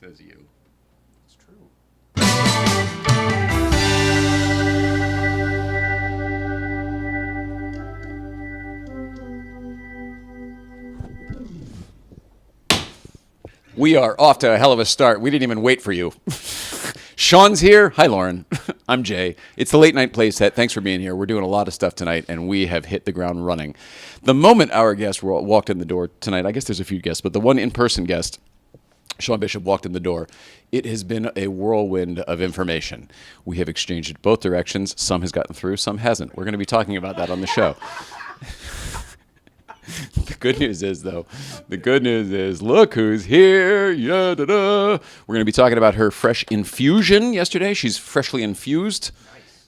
Says you. It's true. We are off to a hell of a start. We didn't even wait for you. Sean's here. Hi, Lauren. I'm Jay. It's the late night Playset. Thanks for being here. We're doing a lot of stuff tonight, and we have hit the ground running. The moment our guest walked in the door tonight, I guess there's a few guests, but the one in-person guest, Sean Bishop, walked in the door. It has been a whirlwind of information. We have exchanged it both directions. Some has gotten through, some hasn't. We're going to be talking about that on the show. The good news is, look who's here. We're going to be talking about her fresh infusion yesterday. She's freshly infused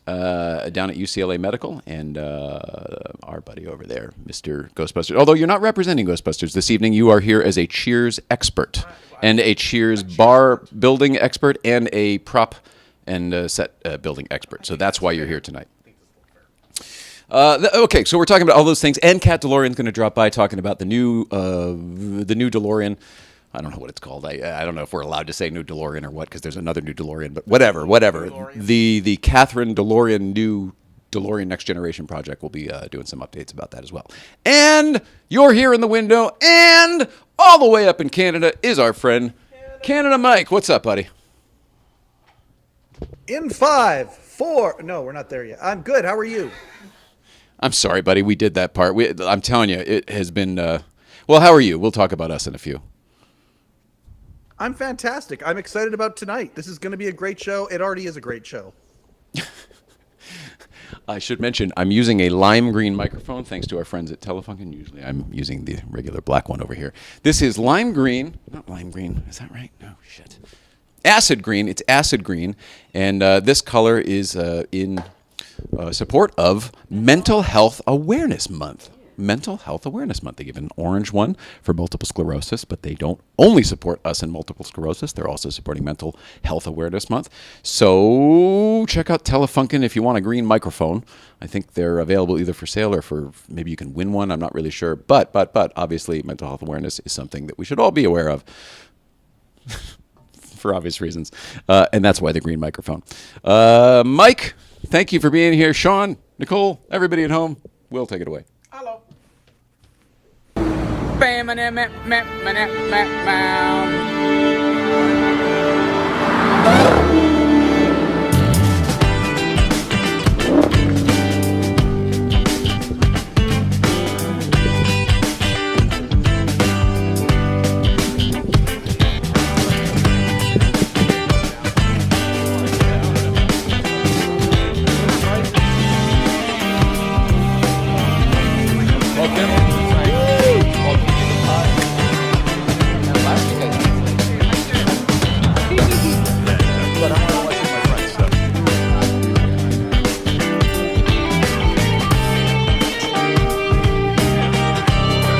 down at UCLA Medical. And our buddy over there, Mr. Ghostbusters. Although you're not representing Ghostbusters this evening, you are here as a Cheers expert and a Cheers bar building expert and a prop and set building expert. So that's why you're here tonight. Okay, so we're talking about all those things, and Kat DeLorean's going to drop by talking about the new DeLorean. I don't know what it's called. I don't know if we're allowed to say new DeLorean or what, because there's another new DeLorean. But whatever. The Catherine DeLorean new DeLorean Next Generation project. We'll be doing some updates about that as well. And you're here in the window, and all the way up in Canada is our friend Canada Mike. What's up, buddy? In 5, 4. No, we're not there yet. I'm good. How are you? I'm sorry, buddy. We did that part. I'm telling you, it has been... well, how are you? We'll talk about us in a few. I'm fantastic. I'm excited about tonight. This is going to be a great show. It already is a great show. I should mention, I'm using a lime green microphone, thanks to our friends at Telefunken. Usually I'm using the regular black one over here. This is lime green. Not lime green. Is that right? No, shit. Acid green. It's acid green. And this color is in... support of Mental Health Awareness Month. Mental Health Awareness Month. They give an orange one for multiple sclerosis, but they don't only support us in multiple sclerosis. They're also supporting Mental Health Awareness Month. So check out Telefunken if you want a green microphone. I think they're available either for sale or for maybe you can win one. I'm not really sure. But obviously mental health awareness is something that we should all be aware of. For obvious reasons. And that's why the green microphone. Mike, thank you for being here. Sean, Nicole, everybody at home, Will, take it away. Hello.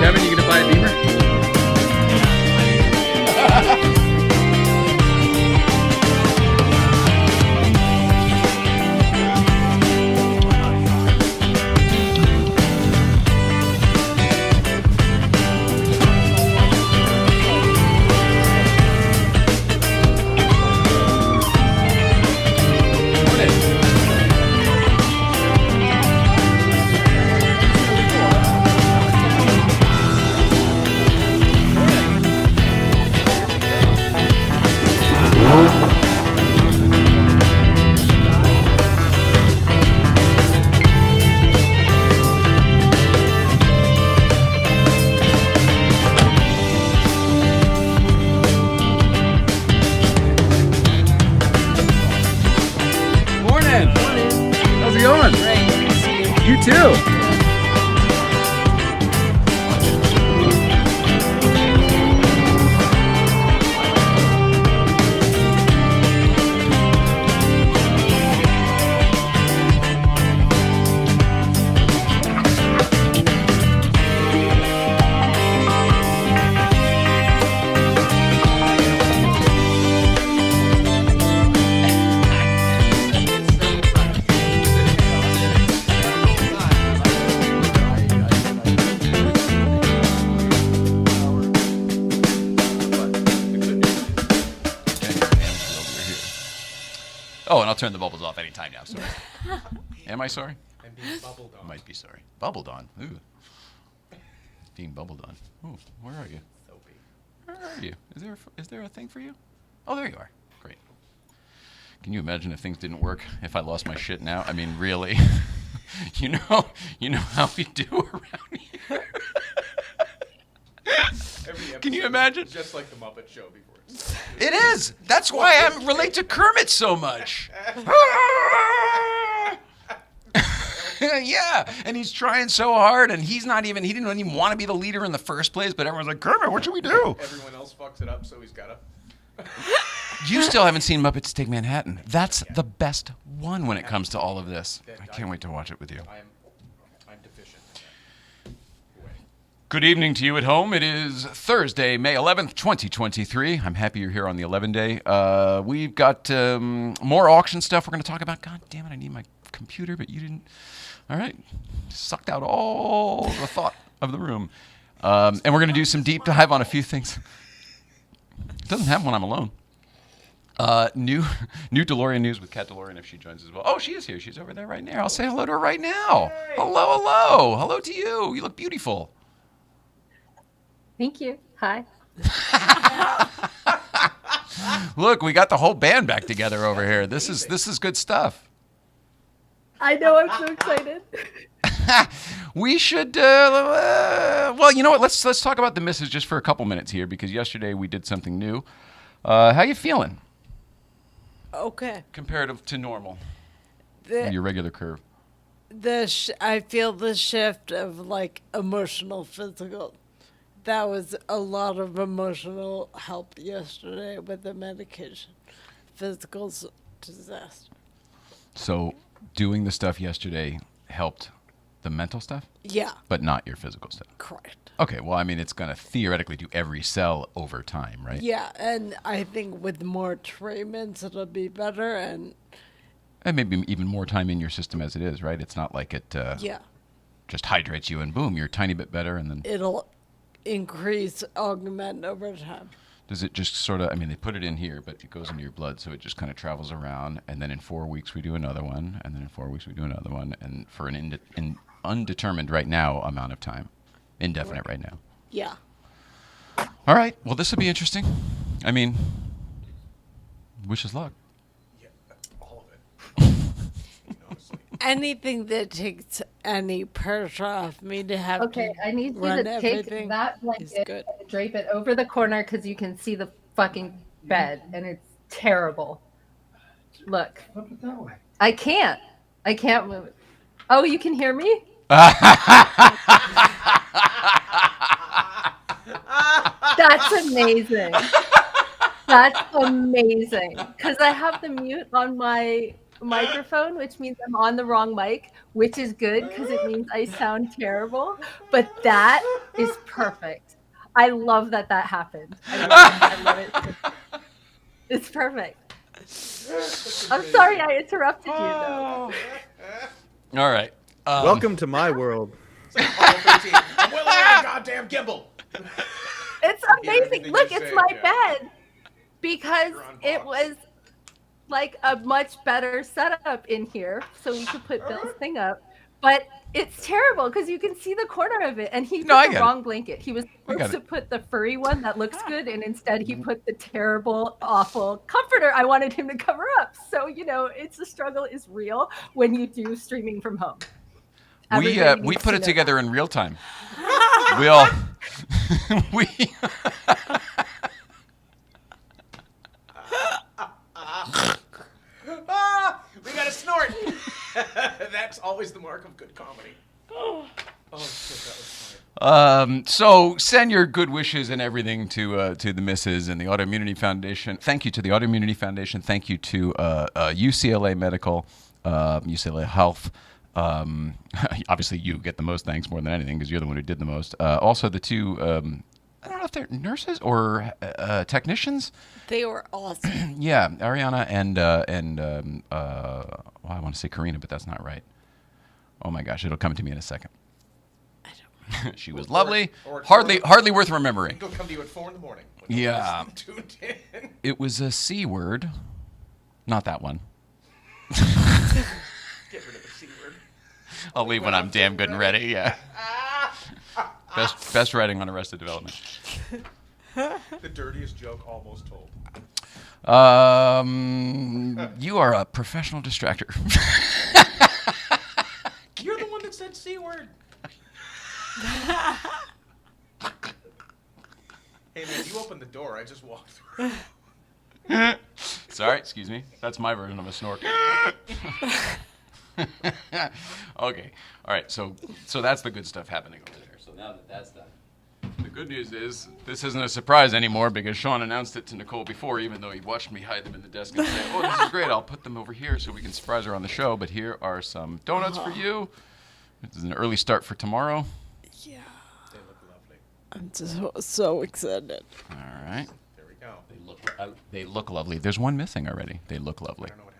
Kevin, you gonna buy a Beamer? How's it going? Great. You too. Oh, and I'll turn the bubbles off anytime now. Sorry. Am I sorry? I'm being bubbled on. Might be sorry. Bubbled on. Ooh. Being bubbled on. Ooh, where are you? Soapy. Where are you? Is there a thing for you? Oh, there you are. Great. Can you imagine if things didn't work? If I lost my shit now? I mean, really? you know how we do around here. Can you imagine? Just like the Muppet Show before. It is. That's why I relate to Kermit so much. Yeah, and he's trying so hard, and he didn't even want to be the leader in the first place, but everyone's like, Kermit, what should we do? Everyone else fucks it up, so he's got to. You still haven't seen Muppets Take Manhattan. That's the best one when it comes to all of this. I can't wait to watch it with you. I'm deficient. Good evening to you at home. It is Thursday, May 11th, 2023. I'm happy you're here on the 11 day. We've got more auction stuff we're going to talk about. God damn it, I need my computer, but you didn't. All right. Sucked out all the thought of the room. And we're going to do some deep dive on a few things. It doesn't happen when I'm alone. New DeLorean news with Kat DeLorean if she joins as well. Oh, she is here. She's over there right now. I'll say hello to her right now. Hey. Hello, hello. Hello to you. You look beautiful. Thank you. Hi. Look, we got the whole band back together over here. This is good stuff. I know. I'm so excited. We should. Well, you know what? Let's talk about the misses just for a couple minutes here because yesterday we did something new. How you feeling? Okay. Comparative to normal. Your regular curve. I feel the shift of like emotional, physical. That was a lot of emotional help yesterday with the medication. Physical's disaster. So doing the stuff yesterday helped the mental stuff? Yeah. But not your physical stuff? Correct. Okay, well, I mean, it's going to theoretically do every cell over time, right? Yeah, and I think with more treatments, it'll be better. And maybe even more time in your system as it is, right? It's not like it just hydrates you and boom, you're a tiny bit better and then... It'll augment over time. Does it just sort of, I mean, they put it in here, but it goes into your blood, so it just kind of travels around, and then in 4 weeks we do another one, and then in 4 weeks we do another one, and for an undetermined right now amount of time. Indefinite right now. Yeah. All right. Well, this will be interesting. I mean, wish us luck. Yeah, all of it. Anything that takes any pressure off me to have I need you run to take everything that blanket and drape it over the corner because you can see the fucking bed and it's terrible. Look. Flip it that way. I can't move it. Oh, you can hear me? That's amazing. That's amazing. Because I have the mute on my microphone, which means I'm on the wrong mic, which is good because it means I sound terrible. But that is perfect. I love that happened. I love it. It's perfect. I'm sorry I interrupted you, though. All right. Welcome to my world. I'm willing the goddamn gimbal. It's amazing. Look, it's my bed because it was like a much better setup in here, so we could put Bill's thing up. But it's terrible because you can see the corner of it, and he put the wrong blanket. He was supposed to put the furry one that looks good, and instead he put the terrible, awful comforter I wanted him to cover up. So it's the struggle is real when you do streaming from home. We put it together in real time. We all we got a snort. That's always the mark of good comedy. Oh, shit, that was funny. So send your good wishes and everything to the missus and the Autoimmunity Foundation. Thank you to the Autoimmunity Foundation. Thank you to UCLA Medical, UCLA Health. Obviously, you get the most thanks more than anything because you're the one who did the most. Also, the two, I don't know if they're nurses or technicians. They were awesome. Yeah, Ariana and I want to say Karina, but that's not right. Oh my gosh, it'll come to me in a second. I don't know. She was lovely. Hardly worth remembering. It'll come to you at 4 a.m. Yeah. It was a C word. Not that one. Get rid of the C word. I'll leave when I'm damn good and ready. Yeah. Best writing on Arrested Development. The dirtiest joke almost told. You are a professional distractor. You're the one that said C word. Hey man, you opened the door. I just walked through. Sorry, excuse me. That's my version of a snort. Okay. All right. So that's the good stuff happening over there. So now that that's done, the good news is this isn't a surprise anymore because Sean announced it to Nicole before, even though he watched me hide them in the desk and say, "Oh, this is great. I'll put them over here so we can surprise her on the show." But here are some donuts for you. This is an early start for tomorrow. Yeah. They look lovely. I'm so excited. All right. There we go. They look lovely. There's one missing already. They look lovely. I don't know what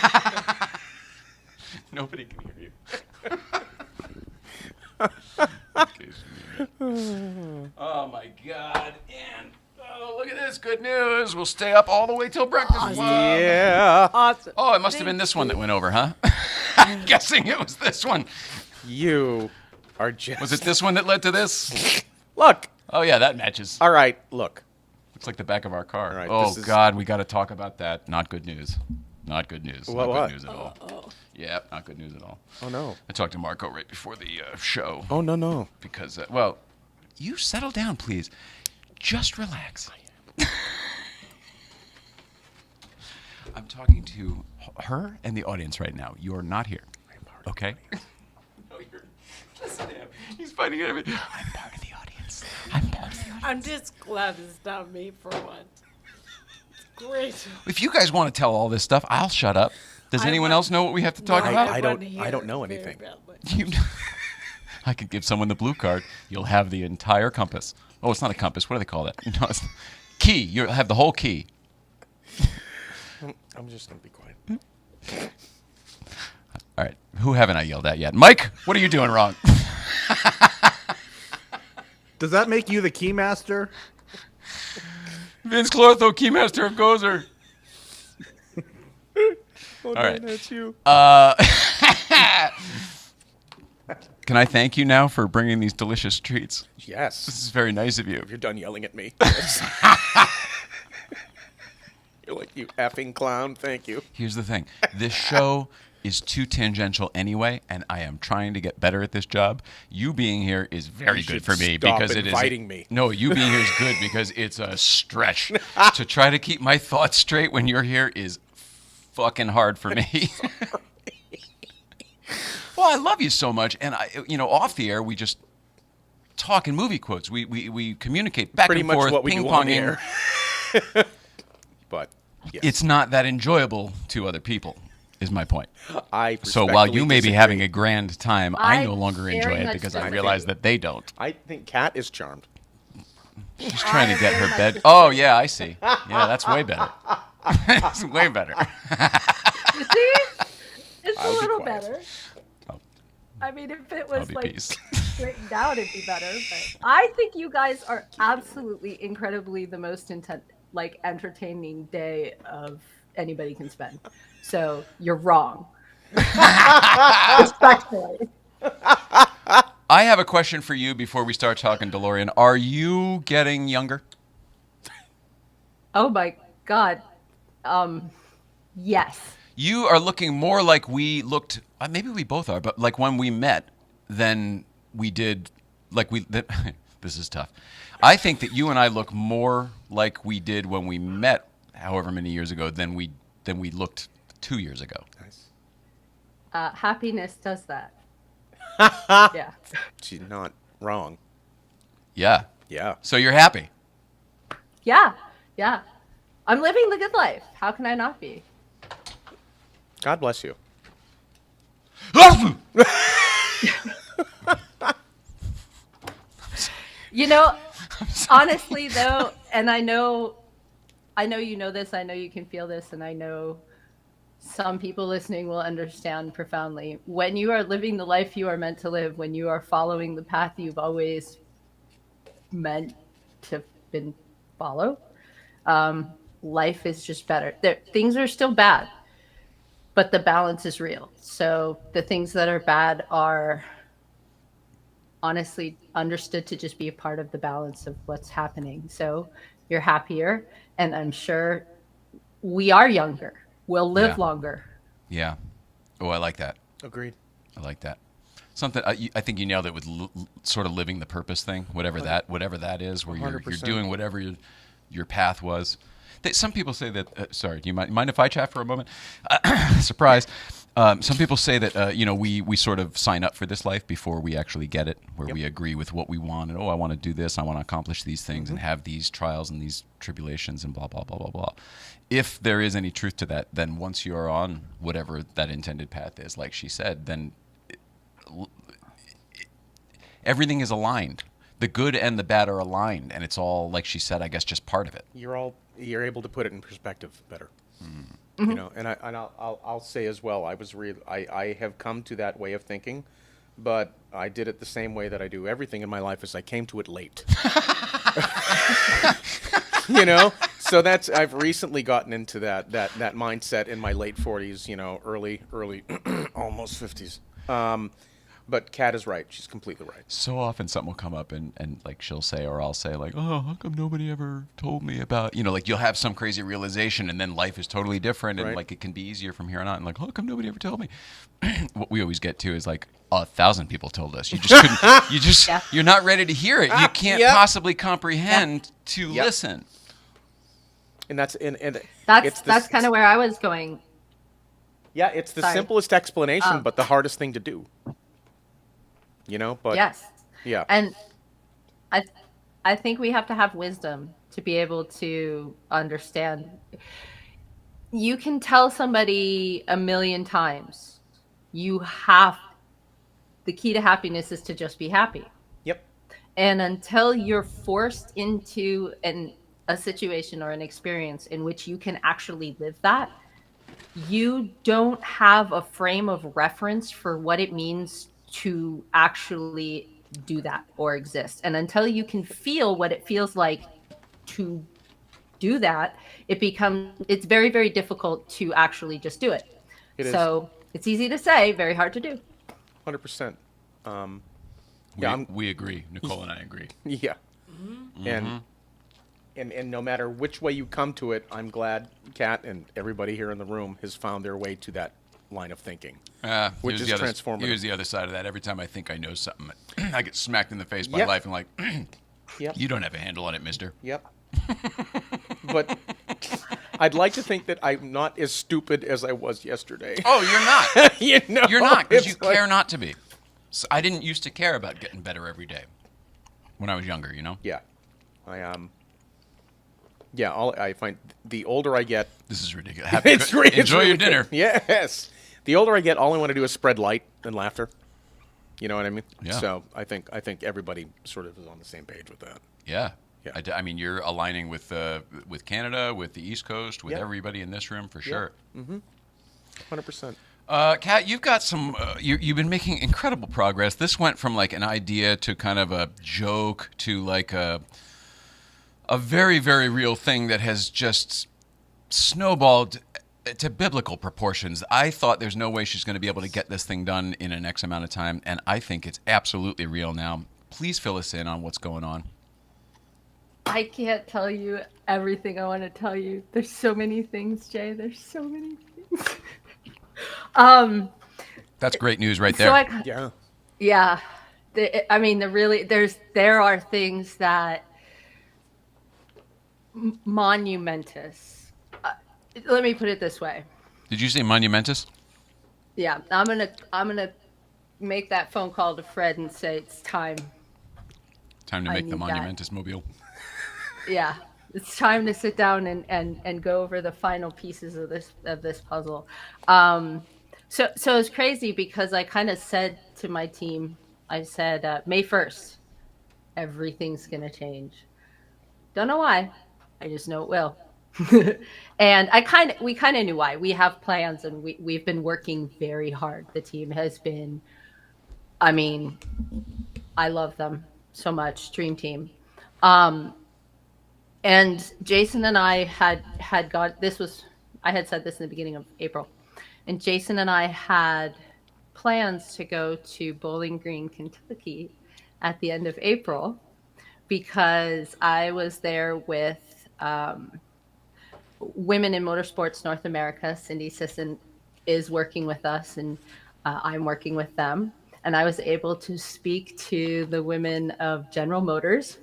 happened. Nobody can hear you. Oh my God! And look at this good news. We'll stay up all the way till breakfast. Yeah. Awesome. Oh, it must have been this one that went over, huh? I'm guessing it was this one. You are just. Was it this one that led to this? Look. Oh yeah, that matches. All right. Look. Looks like the back of our car. All right, Oh this is- God, we got to talk about that. Not good news. Not good news. What? Not good news at all. Yeah, not good news at all. Oh no. I talked to Marco right before the show. Oh no. Because, well, you settle down, please. Just relax. I'm talking to her and the audience right now. You're not here. Okay? No, you're. Listen to him. He's fighting everything. I'm part of the audience. I'm part of the audience. I'm just glad it's not me for once. It's great. If you guys want to tell all this stuff, I'll shut up. Does anyone else know what we have to talk about? I don't- wanna I don't hear know it very anything. badly. You, I could give someone the blue card. You'll have the entire compass. Oh, it's not a compass. What do they call that? No, it's key. You'll have the whole key. I'm just gonna be quiet. All right. Who haven't I yelled at yet? Mike, what are you doing wrong? Does that make you the keymaster? Vince Clortho, Keymaster of Gozer. Oh, right. That's you. Can I thank you now for bringing these delicious treats? This Yes. is very nice of you. You're done yelling at me. You're like, you effing clown. Thank you. Here's the thing. This show is too tangential anyway, and I am trying to get better at this job. You being here is very You good should for me stop because it is inviting me. No, you being here is good because it's a stretch. To try to keep my thoughts straight when you're here is fucking hard for me. Well, I love you so much, and off the air we just talk in movie quotes. We communicate back Pretty and much forth, what we do on ping-ponging. air. But yes. It's not that enjoyable to other people, is my point. I So while you respectfully may be disagree. having a grand time, I I no longer very enjoy it much because I disagree. realize that they don't. I think Kat is charmed. She's trying to get her much bed. disagree. Oh, yeah, I see. Yeah, that's way better. It's way better. You see? It's I'll a be little quiet. better. Oh. I mean, if it I'll was be like peace. straightened out, it'd be better. But I think you guys are absolutely incredibly the most entertaining day of anybody can spend. So you're wrong. Respectfully. I have a question for you before we start talking DeLorean. Are you getting younger? Oh my God. Yes. You are looking more like we looked. Maybe we both are, but like when we met, than we did. This is tough. I think that you and I look more like we did when we met, however many years ago, than we looked 2 years ago. Nice. Happiness does that. Yeah. She's not wrong. Yeah. Yeah. So you're happy. Yeah. Yeah. I'm living the good life. How can I not be? God bless you. You know, honestly though, and I know you know this, I know you can feel this, and I know some people listening will understand profoundly. When you are living the life you are meant to live, when you are following the path you've always meant to follow, life is just better. Things are still bad, but the balance is real. So the things that are bad are honestly understood to just be a part of the balance of what's happening. So you're happier, and I'm sure we are younger. We'll live Yeah. longer. Yeah. Oh, I like that. Agreed. I like that. Something I think you nailed it with sort of living the purpose thing, whatever that is, where you're 100%. doing whatever your path was. Some people say that. Sorry, do you mind if I chat for a moment? Surprise. Some people say that we sort of sign up for this life before we actually get it, where we agree with what we want, and I want to do this, I want to accomplish these things, and have these trials and these tribulations and blah blah blah blah blah. If there is any truth to that, then once you're on whatever that intended path is, like she said, then everything is aligned. The good and the bad are aligned, and it's all, like she said, I guess, just part of it. You're able to put it in perspective better. You know, and I'll say as well, I have come to that way of thinking, but I did it the same way that I do everything in my life, is I came to it late. You know, so I've recently gotten into that mindset in my late 40s, you know, early almost 50s. But Kat is right. She's completely right. So often something will come up and like she'll say, or I'll say, like, oh, how come nobody ever told me about, like you'll have some crazy realization and then life is totally different and Right. like it can be easier from here on out. And like, how come nobody ever told me? What we always get to is like 1,000 people told us. You just couldn't, you're not ready to hear it. You can't Yep. possibly comprehend to listen. And that's That's kind of where I was going. Yeah, it's the Sorry. simplest explanation, but the hardest thing to do. You know, but Yes. yeah. And I think we have to have wisdom to be able to understand. You can tell somebody 1,000,000 times, the key to happiness is to just be happy. Yep. And until you're forced into a situation or an experience in which you can actually live that, you don't have a frame of reference for what it means to actually do that or exist. And until you can feel what it feels like to do that, it's very, very difficult to actually just do it. So it's easy to say, very hard to do. 100%. We agree. Nicole and I agree. Yeah. And no matter which way you come to it, I'm glad Kat and everybody here in the room has found their way to that line of thinking, which is transformative. Here's the other side of that. Every time I think I know something, I get smacked in the face by Yep. life and like, Yep. you don't have a handle on it, mister. Yep. But I'd like to think that I'm not as stupid as I was yesterday. Oh, you're not. You know, You're not, because you it's like- care not to be. So I didn't used to care about getting better every day when I was younger, Yeah. I find the older I get, This is ridiculous. Enjoy your dinner. Yes. The older I get, all I want to do is spread light and laughter. You know what I mean? Yeah. So I think everybody sort of is on the same page with that. Yeah. Yeah. I mean, you're aligning with Canada, with the East Coast, with Yeah. everybody in this room for sure. 100%. Kat, you've got some. You've been making incredible progress. This went from like an idea to kind of a joke to like a very, very real thing that has just snowballed to biblical proportions. I thought there's no way she's going to be able to get this thing done in an X amount of time, and I think it's absolutely real now. Please fill us in on what's going on. I can't tell you everything I want to tell you. There's so many things, Jay. There's so many things. That's great news right there. So yeah. There are things that monumentous. Let me put it this way. Did you say monumentous? Yeah, I'm gonna make that phone call to Fred and say it's time. Time to I make the need that. monumentous mobile. Yeah, it's time to sit down and go over the final pieces of this puzzle. So it's crazy because I kind of said to my team, I said May 1st, everything's gonna change. Don't know why, I just know it will. And we kind of knew why. We have plans and we've been working very hard. The team has been, I mean, I love them so much, Dream Team. And Jason and I had got, I had said this in the beginning of April. And Jason and I had plans to go to Bowling Green, Kentucky at the end of April because I was there with Women in Motorsports North America. Cindy Sisson is working with us, and I'm working with them. And I was able to speak to the women of General Motors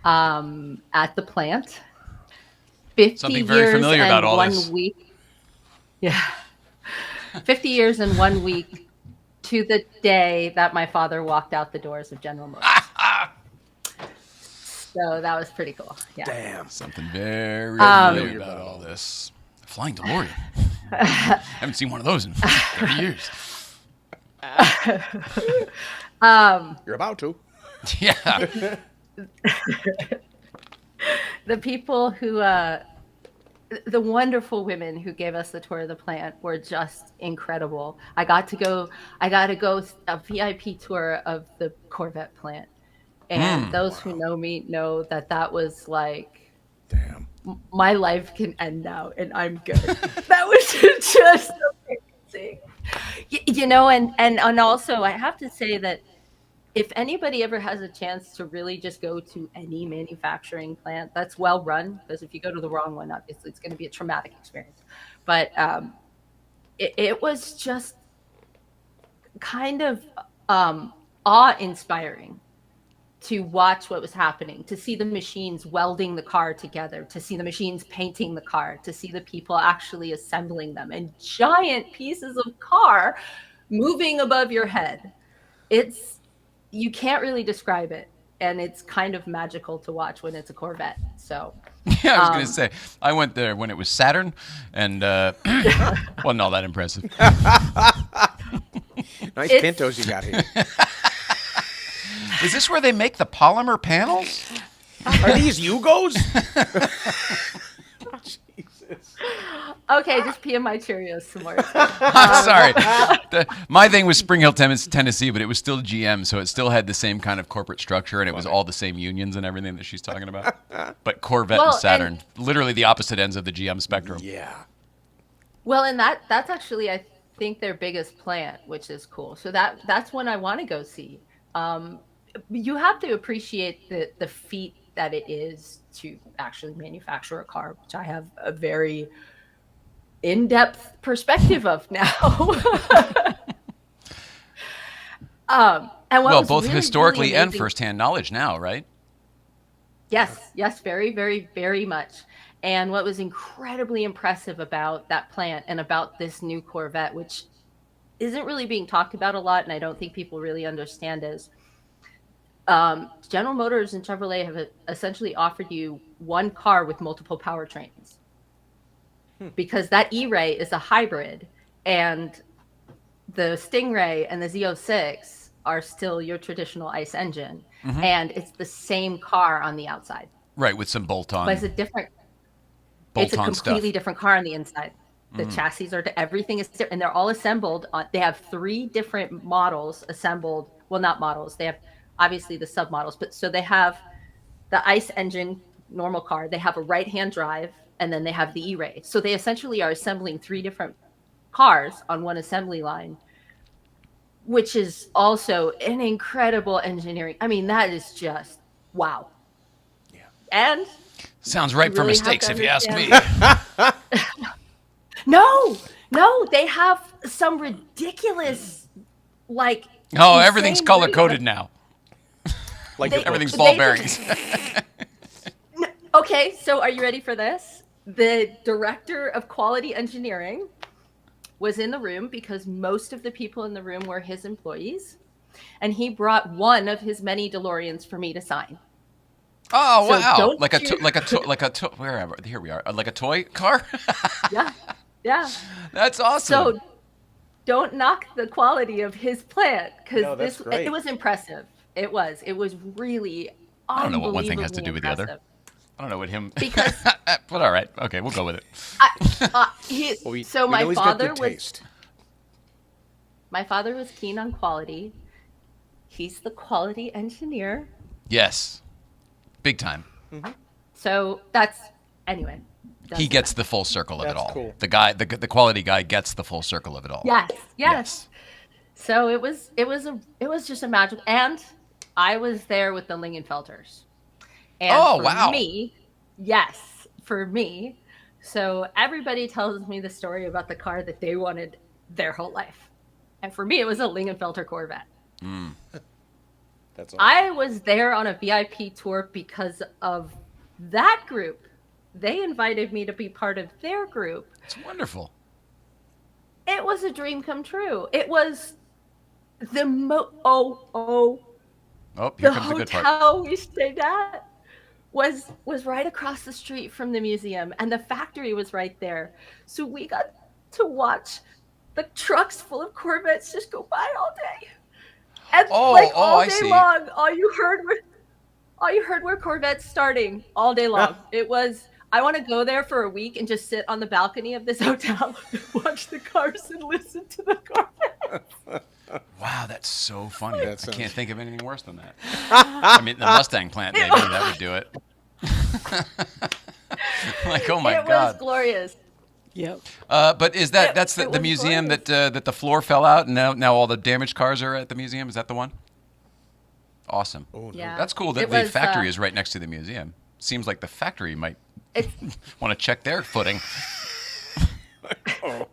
at the plant. 50 Something very years familiar and about all 1 this. week. Yeah. 50 years and 1 week to the day that my father walked out the doors of General Motors. So that was pretty cool. Yeah. Damn. Something very familiar about all this. A flying DeLorean. Haven't seen one of those in 30 years. You're about to. Yeah. The people who, the wonderful women who gave us the tour of the plant were just incredible. I got to go a VIP tour of the Corvette plant. And those who know me know that was like, Damn. my life can end now and I'm good. That was just amazing. You know, and also I have to say that if anybody ever has a chance to really just go to any manufacturing plant that's well run, because if you go to the wrong one, obviously it's going to be a traumatic experience. But it was just kind of awe-inspiring to watch what was happening, to see the machines welding the car together, to see the machines painting the car, to see the people actually assembling them, and giant pieces of car moving above your head. You can't really describe it, and it's kind of magical to watch when it's a Corvette. So Yeah, I was going to say, I went there when it was Saturn, and wasn't all that impressive. Nice Pintos you got here. Is this where they make the polymer panels? Are these Yugos? Jesus. okay, just pee in my Cheerios some more. I'm sorry. My thing was Spring Hill, Tennessee, but it was still GM, so it still had the same kind of corporate structure, and it was all the same unions and everything that she's talking about. But Corvette and Saturn, literally the opposite ends of the GM spectrum. Yeah. Well, and that's actually, I think, their biggest plant, which is cool. So that's one I want to go see. You have to appreciate the feat that it is to actually manufacture a car, which I have a very in-depth perspective of now. And Well, both really, historically really and amazing, firsthand knowledge now, right? Yes, very, very, very much. And what was incredibly impressive about that plant and about this new Corvette, which isn't really being talked about a lot, and I don't think people really understand, is General Motors and Chevrolet have essentially offered you one car with multiple powertrains. Because that E-Ray is a hybrid, and the Stingray and the Z06 are still your traditional ICE engine, and it's the same car on the outside. Right, with some bolt-on. But it's a completely stuff. different car on the inside. The chassis everything is different, and they're all assembled. They have 3 different models assembled. Well, not models. They have obviously the submodels, but so they have the ICE engine, normal car. They have a right-hand drive, and then they have the E-Ray. So they essentially are assembling 3 different cars on one assembly line, which is also an incredible engineering. I mean, that is just wow. Yeah. And Sounds ripe for really mistakes, have if to you ask me. No, they have some ridiculous, like. Oh, everything's insane color-coded now. Like They- Everything's they ball did- bearings. Okay, so are you ready for this? The director of quality engineering was in the room because most of the people in the room were his employees, and he brought one of his many DeLoreans for me to sign. Oh, So wow. don't Like you- wherever. Here we are. Like a toy car? Yeah. That's awesome. So don't knock the quality of his plant, because No, that's great. it was impressive. It was really. I don't know what one thing has to do with the other. impressive. I don't know what him... Because- but all right. Okay, we'll go with it. So we my know he's got father good was taste. my father was keen on quality. He's the quality engineer. Yes. Big time. So that's anyway. He gets the full circle of it That's all. cool. The guy, the quality guy, gets the full circle of it all. Yes. So it was just a magic, and I was there with the Lingenfelters. And Oh, for wow. me, yes, for me. So everybody tells me the story about the car that they wanted their whole life. And for me, it was a Lingenfelter Corvette. That's all. I was there on a VIP tour because of that group. They invited me to be part of their group. It's wonderful. It was a dream come true. It was the Oh, here the comes the good part. hotel we stayed at was right across the street from the museum, and the factory was right there. So we got to watch the trucks full of Corvettes just go by all day. And all I day see. long, all you heard were Corvettes starting all day long. It was, I want to go there for a week and just sit on the balcony of this hotel and watch the cars and listen to the Corvettes. Wow, that's so funny. That I sounds- can't think of anything worse than that. I mean, the Mustang plant, maybe that would do it. Like, oh my It was God. glorious. Yep. But is that's it the was museum glorious. that the floor fell out and now all the damaged cars are at the museum? Is that the one? Awesome. Oh, no. Yeah. That's cool that It the was, factory is right next to the museum. Seems like the factory might It's want to check their footing. Oh,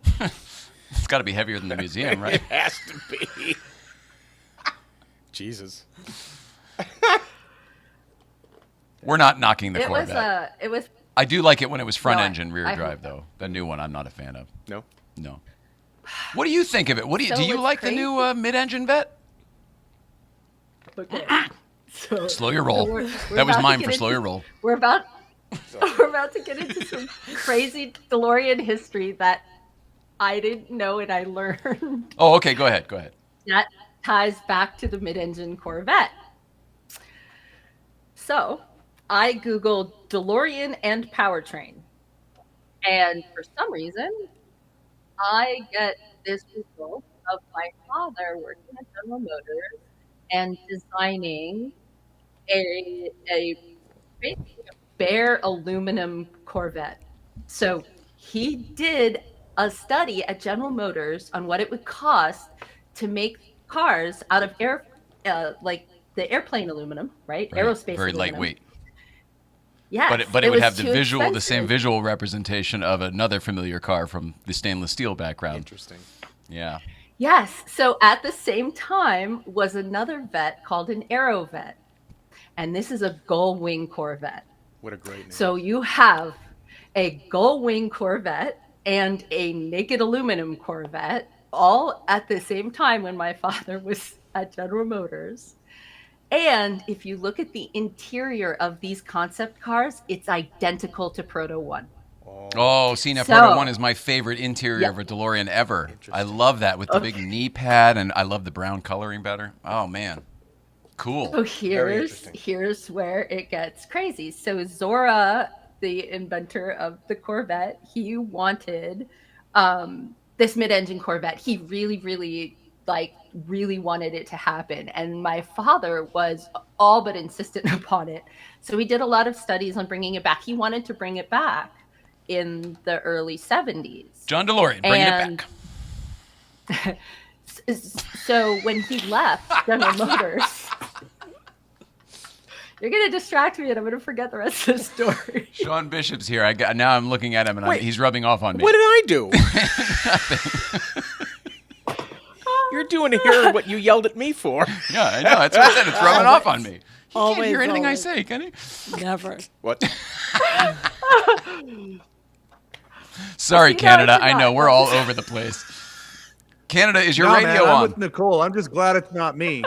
It's got to be heavier than the museum, right? it has to be. Jesus. We're not knocking the it was Corvette. it was I do like it when it was front No, engine rear I drive, hope so. though. The new one, I'm not a fan of. No. No. What do you think of it? What do you So do? You what's like the new mid-engine vet? okay. So Slow your roll. we're That was about to mine get for slow into- your roll. we're about to get into some crazy DeLorean history that I didn't know and I learned. Oh, okay. Go ahead. Go ahead. That ties back to the mid-engine Corvette. So I Googled DeLorean and powertrain. And for some reason, I get this result of my father working at General Motors and designing a basically a bare aluminum Corvette. So he did a study at General Motors on what it would cost to make cars out of like the airplane aluminum, right? Right. Aerospace Very aluminum. lightweight. Yes, But it would was have the too the same expensive. visual representation of another familiar car from the stainless steel background. Interesting. Yeah. Yes. So at the same time was another vet called an Aerovet. And this is a gull wing Corvette. What a great name. So you have a gull wing Corvette and a naked aluminum Corvette all at the same time when my father was at General Motors. And if you look at the interior of these concept cars, it's identical to Proto 1. Oh, see, now So- Proto 1 is my favorite interior Yeah. of a DeLorean ever. I love that with the big knee pad, and I love the brown coloring better. Oh, man. Cool. So Very interesting. here's where it gets crazy. So Zora, the inventor of the Corvette, he wanted this mid-engine Corvette. He really wanted it to happen, and my father was all but insistent upon it. So he did a lot of studies on bringing it back. He wanted to bring it back in the early 70s. John DeLorean, bringing And- it back. So when he left General Motors, you're gonna distract me, and I'm gonna forget the rest of the story. Sean Bishop's here. Now I'm looking at him, and Wait. he's rubbing off on me. What did I do? You're doing here what you yelled at me for. Yeah, I know. That's what I said. It's rubbing off on me. He can't Always, hear anything always. I say, can he? Never. What? Sorry, You know, Canada. it's I know not. we're all over the place. Canada, is your Nah, radio man, I'm on? with Nicole. I'm just glad it's not me.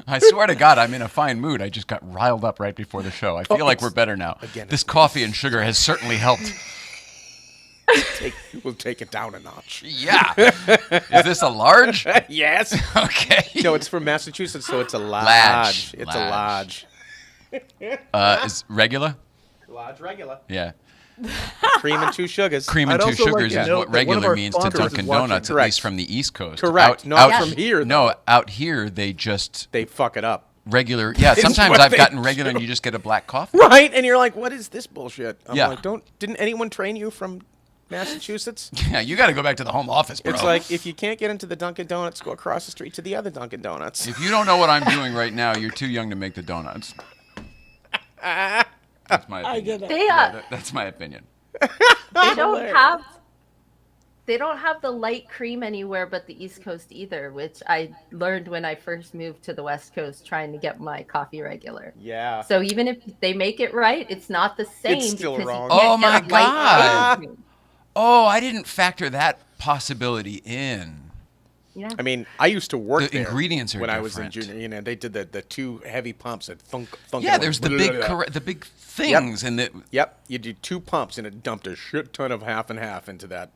I swear to God, I'm in a fine mood. I just got riled up right before the show. I feel like we're better now. Again, This coffee and sugar has certainly helped. We'll take it down a notch. Yeah. Is this a large? Yes. Okay. No, it's from Massachusetts, so it's a large. Large. It's a large. Is regular? Large regular. Yeah. Cream and 2 sugars. Cream and I'd 2 also like sugars to is note what that one of regular our means to sponsors is Dunkin' watching. Donuts, at Correct. least from the East Coast. Correct. Not from here, No, though. out here they just They fuck it up. regular. Yeah, sometimes what I've they gotten regular, and you just get a black coffee. Right, and you're like, what is this bullshit? I'm Yeah. like, didn't anyone train you from Massachusetts? Yeah, you got to go back to the home office, bro. It's like, if you can't get into the Dunkin' Donuts, go across the street to the other Dunkin' Donuts. if you don't know what I'm doing right now, you're too young to make the donuts. That's my opinion. I get it. That's my opinion. They don't have the light cream anywhere but the East Coast either, which I learned when I first moved to the West Coast trying to get my coffee regular. Yeah. So even if they make it right, it's not the same. It's still because you wrong. can't Oh get my a light God. cream. Oh, I didn't factor that possibility in. Yeah. I mean, I used to work The there ingredients are when I was in different. junior. You know, they did the two heavy pumps at thunk. Yeah, there's the big things, and the Yep, you do 2 pumps, and it dumped a shit ton of half and half into that.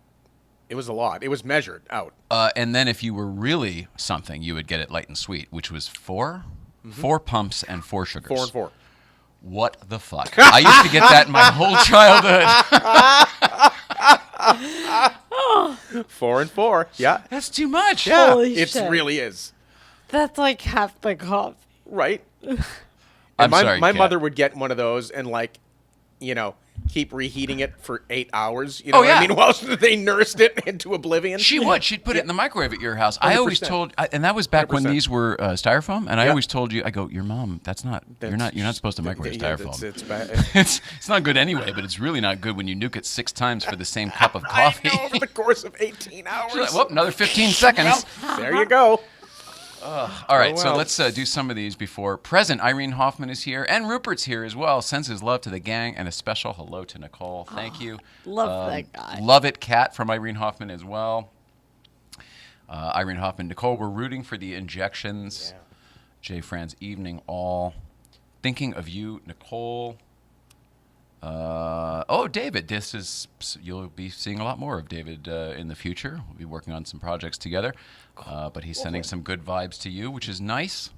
It was a lot. It was measured out. and then if you were really something, you would get it light and sweet, which was 4 pumps and 4 sugars. 4 and 4. What the fuck? I used to get that my whole childhood. 4 and 4. Yeah. That's too much. Yeah, Holy it shit. really is. That's like half the coffee. Right? I'm my sorry, my Kat. mother would get one of those and, like, you know, keep reheating it for 8 hours. You know Oh, what yeah. I mean? While they nursed it into oblivion. She would. She'd put it in the microwave at your house. I always 100%. told, and that was back when 100%. these were styrofoam. And I Yeah. always told you, I go, your mom. You're not supposed to microwave Yeah, styrofoam. it's bad. It's not good anyway, but it's really not good when you nuke it 6 times for the same cup of coffee. I know, over the course of 18 hours. She's like, whoop, another 15 seconds. There you go. All right, so well. let's do some of these before present. Irene Hoffman is here, and Rupert's here as well. Sends his love to the gang, and a special hello to Nicole. Thank you. Love that guy. Love it, Kat, from Irene Hoffman as well. Irene Hoffman, Nicole, we're rooting for the injections. Jay Franz, evening all. Thinking of you, Nicole. David, you'll be seeing a lot more of David in the future. We'll be working on some projects together. But he's sending some good vibes to you, which is nice.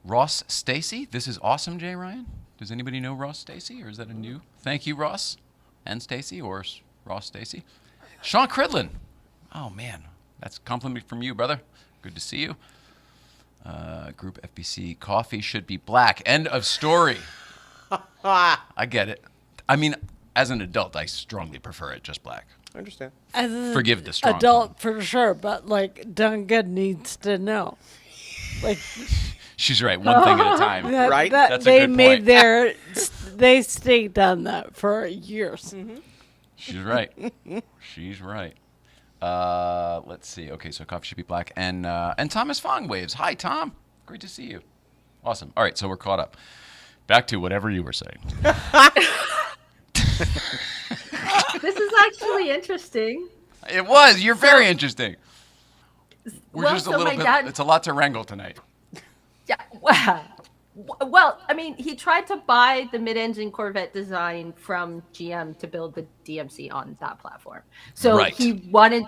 Ross Stacy, this is awesome, Jay Ryan. Does anybody know Ross Stacy, or is that a new? Thank you, Ross and Stacy, or Ross Stacy. Sean Cridlin. Oh, man. That's a compliment from you, brother. Good to see you. Group FBC, coffee should be black. End of story. I get it. I mean, as an adult, I strongly prefer it just black. I understand. As an Forgive the strong adult for sure, but like Duncan needs to know. Like She's right. One thing at a time. that, Right? that That's a they good made point. they staked on that for years. She's right. She's right. Let's see. Okay, so coffee should be black. And Thomas Fong waves. Hi, Tom. Great to see you. Awesome. All right, so we're caught up. Back to whatever you were saying. This is actually interesting. It was. You're very interesting. We're Well, just a so little my bit. dad- It's a lot to wrangle tonight. Yeah. Wow. Well, I mean, he tried to buy the mid-engine Corvette design from GM to build the DMC on that platform. So Right. he wanted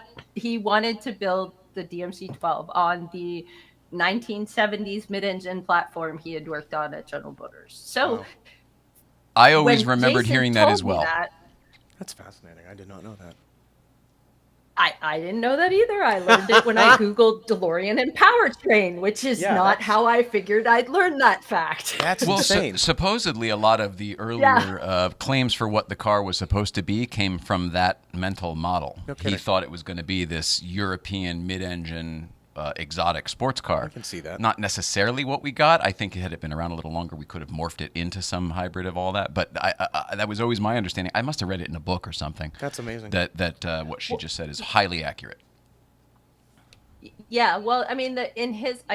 to build the DMC 12 on the 1970s mid-engine platform he had worked on at General Motors. So Wow. I always when remembered Jason hearing that told as me well. that, That's fascinating. I did not know that. I didn't know that either. I learned it when I Googled DeLorean and powertrain, which is Yeah, not that's- how I figured I'd learn that fact. That's Well, insane. supposedly a lot of the earlier claims for what the car was supposed to be came from that mental model. No He kidding. thought it was going to be this European mid-engine exotic sports car. I can see that. Not necessarily what we got. I think had it been around a little longer, we could have morphed it into some hybrid of all that. But that was always my understanding. I must have read it in a book or something. That's amazing. That what she just said is highly accurate. Yeah, well, I mean, I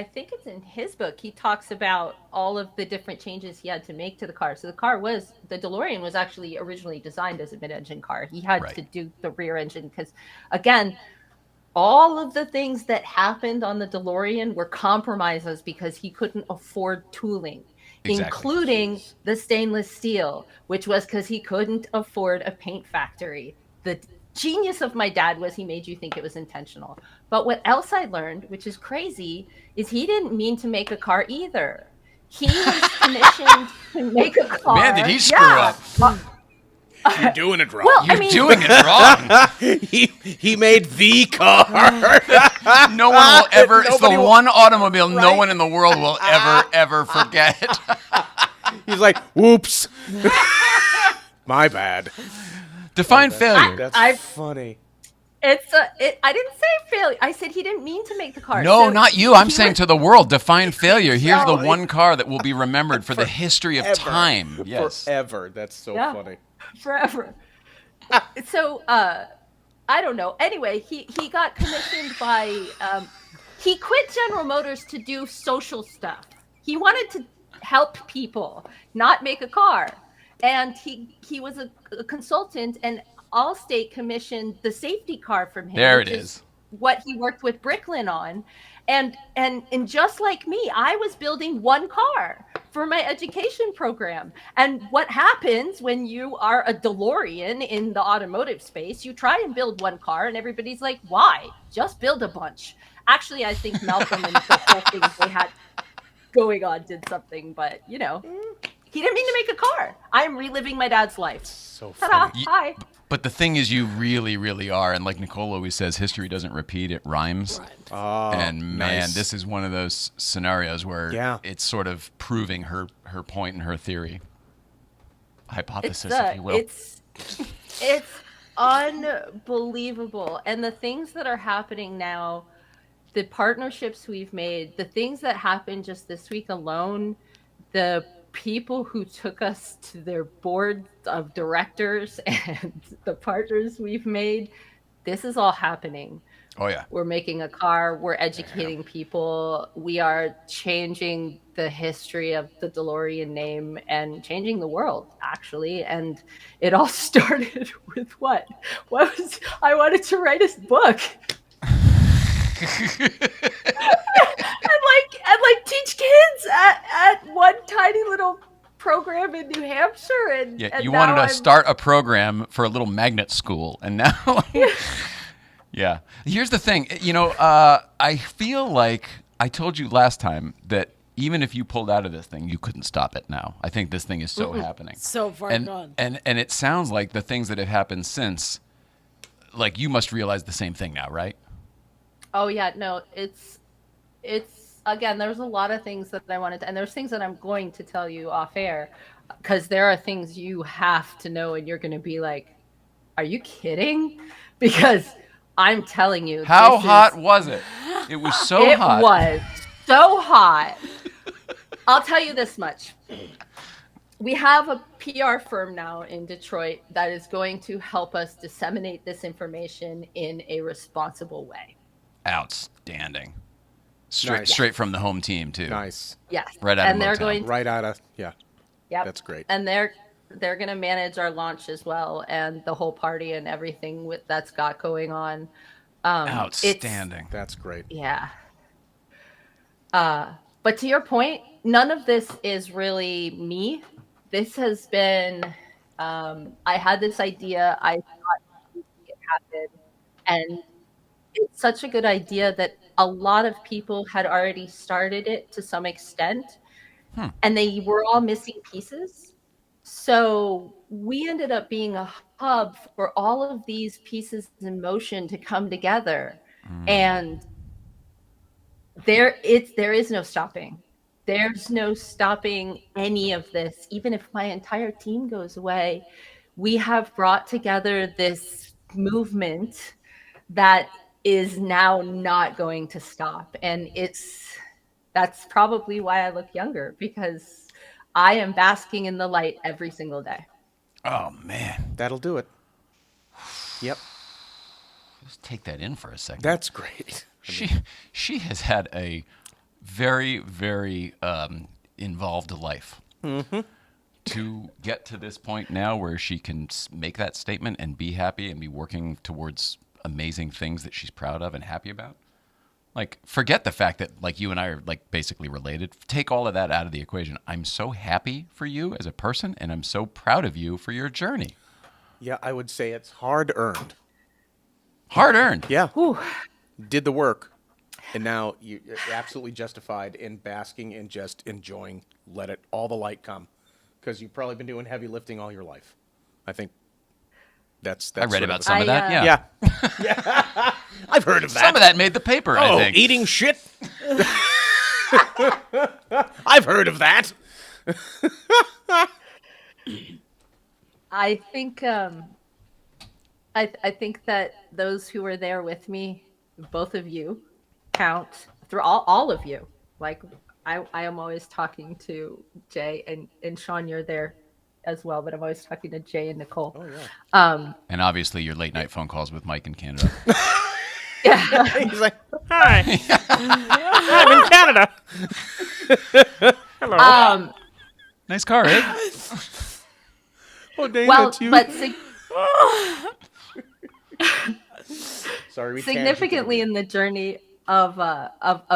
think it's in his book, he talks about all of the different changes he had to make to the car. So the DeLorean was actually originally designed as a mid-engine car. He had Right. to do the rear engine because, again, all of the things that happened on the DeLorean were compromises because he couldn't afford tooling, Exactly. including the stainless steel, which was because he couldn't afford a paint factory. The genius of my dad was he made you think it was intentional. But what else I learned, which is crazy, is he didn't mean to make a car either. He was commissioned to make a car. Man, did he screw up. You're doing it wrong. Well, I You're mean, doing it wrong. he made the car. No one will ever. It's the Nobody will- one automobile no Right. one in the world will ever forget. He's like, whoops. My bad. Define failure. That's funny. I didn't say failure. I said he didn't mean to make the car. No, So not you. I'm he saying was- to the world, define failure. Here's the No. one car that will be remembered for the history of Ever. time. Yes. Forever. That's so Yeah. funny. forever. So I don't know. Anyway, he got commissioned by he quit General Motors to do social stuff. He wanted to help people, not make a car. And he was a consultant, and Allstate commissioned the safety car from him. There which it is. What he worked with Bricklin on. And just like me, I was building one car for my education program. And what happens when you are a DeLorean in the automotive space, you try and build one car and everybody's like, why? Just build a bunch. Actually, I think Malcolm and the whole thing they had going on did something, but he didn't mean to make a car. I'm reliving my dad's life. So Ta-da! funny. Hi. But the thing is, you really, really are. And like Nicole always says, history doesn't repeat, it rhymes. Oh, And man, nice. this is one of those scenarios where Yeah. it's sort of proving her point and her theory. Hypothesis, It's if you will. it's unbelievable. And the things that are happening now, the partnerships we've made, the things that happened just this week alone, the people who took us to their board of directors and the partners we've made, this is all happening. Oh, yeah. We're making a car, we're educating people, we are changing the history of the DeLorean name and changing the world, actually. And it all started with what? I wanted to write a book. and teach kids at one tiny little program in New Hampshire. And Yeah, and you now wanted to I'm- start a program for a little magnet school, and now, yeah. Here's the thing, I feel like I told you last time that even if you pulled out of this thing, you couldn't stop it now. I think this thing is so happening. So far and, gone. And it sounds like the things that have happened since, like you must realize the same thing now, right? Oh yeah, no, it's again, there's a lot of things that I wanted to, and there's things that I'm going to tell you off air, because there are things you have to know, and you're going to be like, are you kidding? Because I'm telling you. How this hot is- was it? It was so it hot. was so hot. I'll tell you this much. We have a PR firm now in Detroit that is going to help us disseminate this information in a responsible way. Outstanding. Nice. Straight from the home team too. Nice. Yes. Right out of and they're Motown. going to, Right out of, yeah. yep. That's great. And they're going to manage our launch as well, and the whole party and everything that's got going on. Outstanding. That's great. Yeah. But to your point, none of this is really me. This has been, I had this idea, I thought it happened, and it's such a good idea that a lot of people had already started it to some extent, and they were all missing pieces. So we ended up being a hub for all of these pieces in motion to come together. And there is no stopping. There's no stopping any of this. Even if my entire team goes away, we have brought together this movement that is now not going to stop. And that's probably why I look younger, because I am basking in the light every single day. Oh man. That'll do it. Yep. Let's take that in for a second. That's great. She has had a very, very involved life. Mm-hmm. To get to this point now where she can make that statement and be happy and be working towards amazing things that she's proud of and happy about. Like, forget the fact that, like, you and I are, like, basically related. Take all of that out of the equation. I'm so happy for you as a person, and I'm so proud of you for your journey. Yeah, I would say it's hard earned. Hard earned. Yeah. Whew. Did the work, and now you're absolutely justified in basking and just enjoying. Let all the light come, because you've probably been doing heavy lifting all your life. I think That's I read sort about of some of that. Yeah. Yeah. I've heard of that. Some of that made the paper. I Oh, think. eating shit. I've heard of that. I think I think that those who were there with me, both of you, count through all of you. Like I am always talking to Jay and Sean, you're there as well, but I'm always talking to Jay and Nicole. Oh yeah. And obviously your late night phone calls with Mike in Canada. Yeah. He's like, hi, I'm in Canada. Hello. Nice car, eh? Oh, Dana, Well, it's you. but Sorry, we significantly in the journey of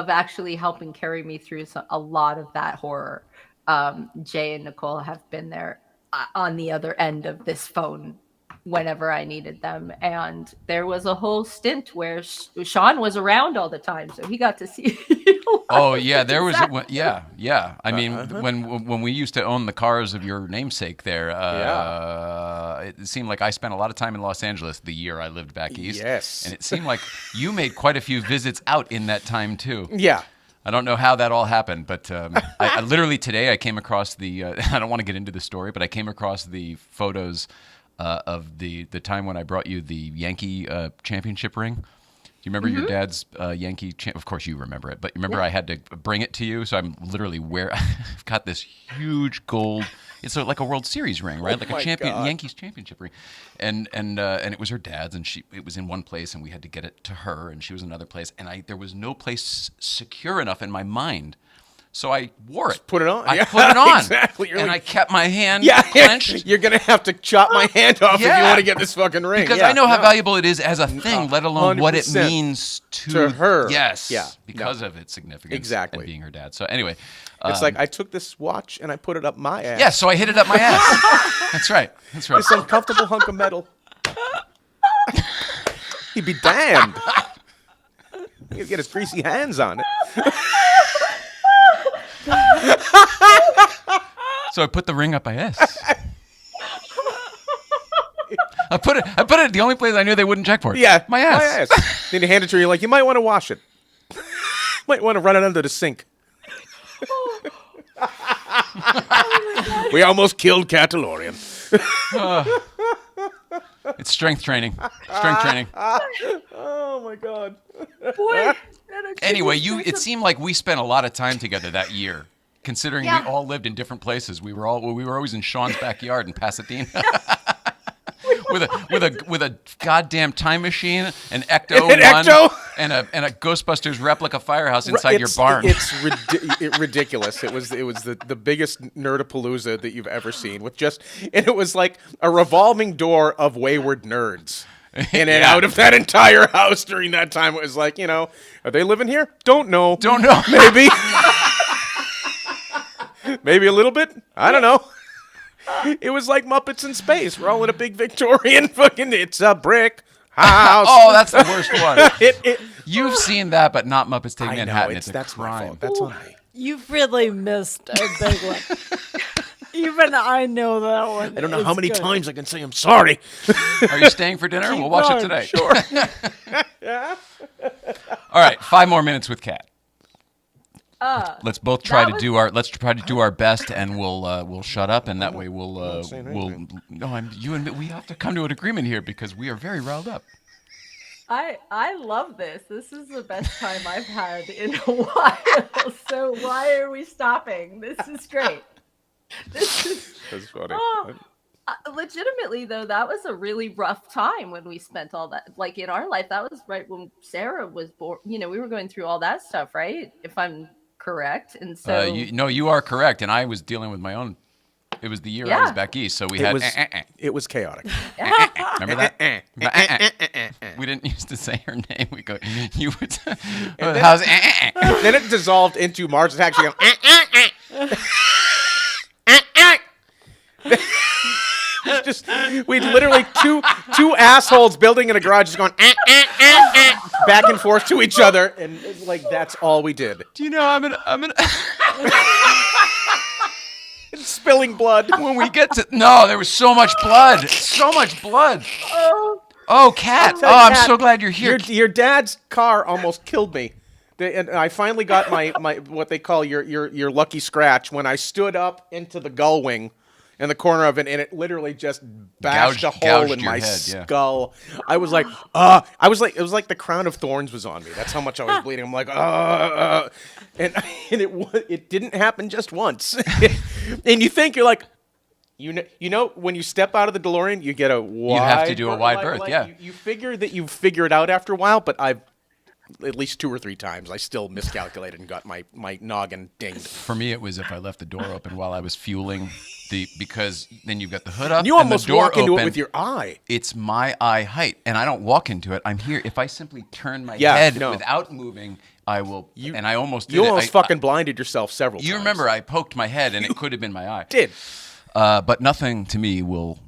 actually helping carry me through a lot of that horror, Jay and Nicole have been there on the other end of this phone whenever I needed them. And there was a whole stint where Sean was around all the time, so he got to see. Oh yeah, there was. Yeah. I mean, when we used to own the cars of your namesake there, it seemed like I spent a lot of time in Los Angeles the year I lived back east. Yes. And it seemed like you made quite a few visits out in that time too. Yeah. I don't know how that all happened, but I literally today I came across the. I don't want to get into the story, but I came across the photos of the time when I brought you the Yankee championship ring. Do you remember your dad's Yankee? Of course you remember it, but you remember I had to bring it to you, so I'm literally I've got this huge gold. It's like a World Series ring, right? Like a Yankees championship ring, and it was her dad's, and it was in one place, and we had to get it to her, and she was in another place, and there was no place secure enough in my mind. So I wore it. Put it on. I put it on. Exactly. And I kept my hand Yeah, clenched. you're gonna have to chop my hand off if you want to get this fucking ring. Because Yeah, I know how no. valuable it is as a thing, let alone what it 100% means to her. Yes. Yeah. Because of its significance. Exactly. And being her dad. So anyway. It's like I took this watch and I put it up my ass. Yeah, so I hit it up my ass. That's right. That's right. This uncomfortable hunk of metal. He'd be damned. He'd get his greasy hands on it. So I put the ring up my ass. I put it at the only place I knew they wouldn't check for it. Yeah, My ass. Then you hand it to her, you're like, you might want to wash it. Might want to run it under the sink. We almost killed Cat DeLorean. It's strength training. Strength training. Oh my God. Boy, Anyway, it seemed like we spent a lot of time together that year. Considering Yeah. we all lived in different places, we were always in Sean's backyard in Pasadena. with a goddamn time machine, an Ecto An one, Ecto? and a Ghostbusters replica firehouse inside your barn. It's ridiculous. It was the biggest nerdapalooza that you've ever seen. And it was like a revolving door of wayward nerds. In and out of that entire house during that time. It was like, are they living here? Don't know. Don't know. Maybe. Maybe a little bit. I don't know. It was like Muppets in space. We're all in a big Victorian fucking. It's a brick house. Oh, that's the worst one. It You've seen that, but not Muppets Take I know. Manhattan. It's a That's my crime. fault. That's on me. You've really missed a big one. Even I know that one. I don't know is how many good. times I can say I'm sorry. Are you staying for dinner? Keep We'll watch going. it today. Sure. All right, 5 more minutes with Kat. Let's both try that to was- do our best, and we'll shut up, and that way we'll saying we'll anything. you and me, we have to come to an agreement here because we are very riled up. I love this. This is the best time I've had in a while. So why are we stopping? This is great. This is That's funny. legitimately though. That was a really rough time when we spent all that. Like in our life, that was right when Sarah was born. We were going through all that stuff, right? If I'm correct, and so You are correct, and I was dealing with my own. It was the year I was Yeah. back east, so we It had. was it was chaotic. Remember that? We didn't used to say her name. We go. You would. How's? Then it dissolved into Mars attacks. You go. It's just we literally two assholes building in a garage just going back and forth to each other, and that's all we did. Do you know I'm gonna. It's spilling blood. When we get to no, there was so much blood. So much blood. Oh, Kat. Oh, I'm so glad you're here. Your dad's car almost killed me. And I finally got my what they call your lucky scratch when I stood up into the gull wing in the corner of it, and it literally just bashed a hole in my skull. I was like, it was like the crown of thorns was on me. That's how much I was bleeding. I'm like, and it didn't happen just once. And you think you're like, you know, when you step out of the DeLorean, you get a wide. You have to do a wide berth, yeah. You figure that you figure it out after a while, but I've at least 2 or 3 times I still miscalculated and got my noggin dinged. For me, it was if I left the door open while I was fueling because then you've got the hood up. You almost and the door walk into open. it with your eye. It's my eye height, and I don't walk into it. I'm here. If I simply turn my head without moving, I will. And I almost did You it. almost fucking blinded yourself several times. You remember I poked my head, and it could have been my eye. Did. But nothing to me will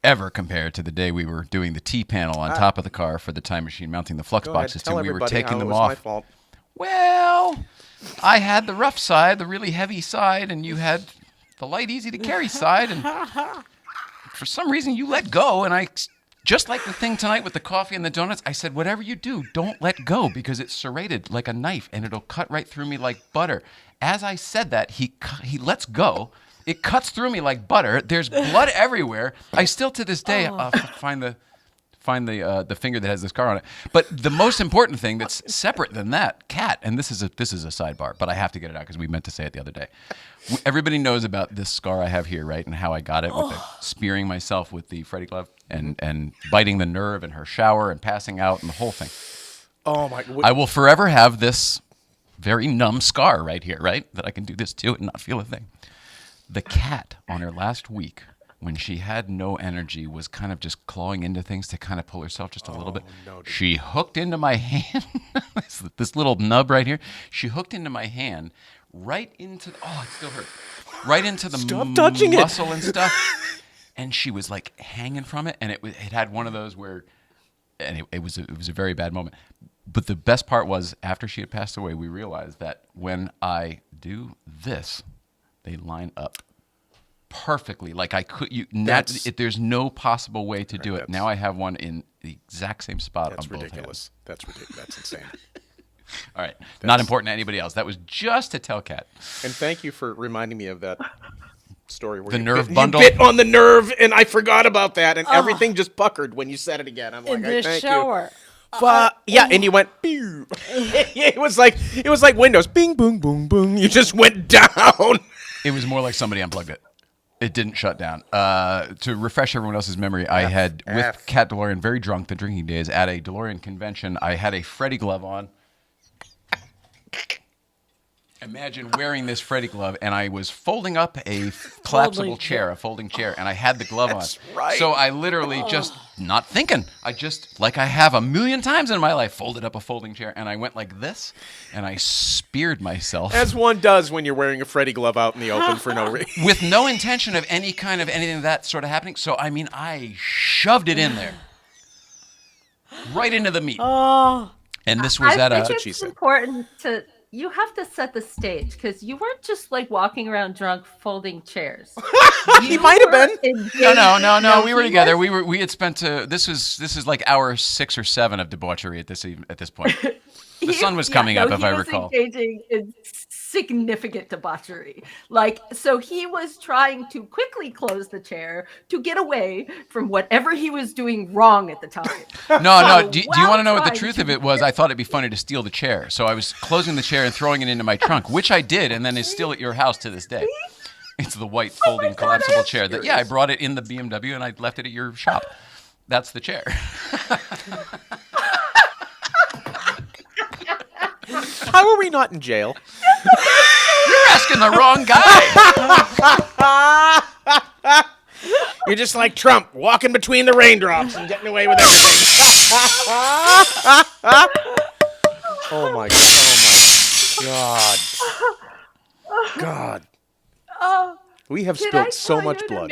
ever compare to the day we were doing the T-panel on top of the car for the time machine, mounting the flux boxes to. We were taking them off. My fault. Well, I had the rough side, the really heavy side, and you had the light, easy to carry side, and for some reason you let go, and I, just like the thing tonight with the coffee and the donuts, I said, whatever you do, don't let go, because it's serrated like a knife, and it'll cut right through me like butter. As I said that, he lets go. It cuts through me like butter. There's blood everywhere. I still, to this day, find the finger that has this scar on it. But the most important thing that's separate than that, Kat, and this is a sidebar, but I have to get it out because we meant to say it the other day. Everybody knows about this scar I have here, right, and how I got it with spearing myself with the Freddy glove and biting the nerve in her shower and passing out and the whole thing. Oh my! I will forever have this very numb scar right here, right, that I can do this to and not feel a thing. The cat on her last week, when she had no energy, was kind of just clawing into things to kind of pull herself just a little bit. No, she hooked into my hand, this little nub right here. She hooked into my hand right into, it still hurts, right into the muscle and stuff. And she was like hanging from it, and it had one of those where, and it was a very bad moment. But the best part was, after she had passed away, we realized that when I do this, they line up perfectly. Like I could, there's no possible way to do it. Now I have one in the exact same spot on both hands. That's ridiculous. That's insane. All right. Not important to anybody else. That was just to tell Kat. And thank you for reminding me of that story where the nerve bundle. You bit on the nerve, and I forgot about that, and everything just puckered when you said it again. I'm like, in the thank shower. you. And you went. Pew. It was like Windows. Bing, boom, boom, boom. You just went down. It was more like somebody unplugged it. It didn't shut down. To refresh everyone else's memory, I had, with Kat DeLorean, very drunk, the drinking days, at a DeLorean convention, I had a Freddy glove on. Imagine wearing this Freddy glove, and I was folding up a collapsible chair, a folding chair, and I had the glove on. Right. So I literally just, not thinking, I just, like I have a million times in my life, folded up a folding chair, and I went like this, and I speared myself. As one does when you're wearing a Freddy glove out in the open for no reason. With no intention of any kind of anything of that sort of happening. So, I mean, I shoved it in there. Right into the meat. Oh. And this was I think it's important to... You have to set the stage, because you weren't just like walking around drunk folding chairs. He might have been. No. We were together. We had spent. This is like hour 6 or 7 of debauchery at this point. The sun was coming up, if I recall. Engaging in significant debauchery. So he was trying to quickly close the chair to get away from whatever he was doing wrong at the time. No. Do you want to know what the truth of it was? I thought it'd be funny to steal the chair. So I was closing the chair and throwing it into my trunk, which I did, and then is still at your house to this day. It's the white folding collapsible chair. I brought it in the BMW, and I left it at your shop. That's the chair. How are we not in jail? You're asking the wrong guy. You're just like Trump, walking between the raindrops and getting away with everything. Oh my God. God. We have spilled so much blood.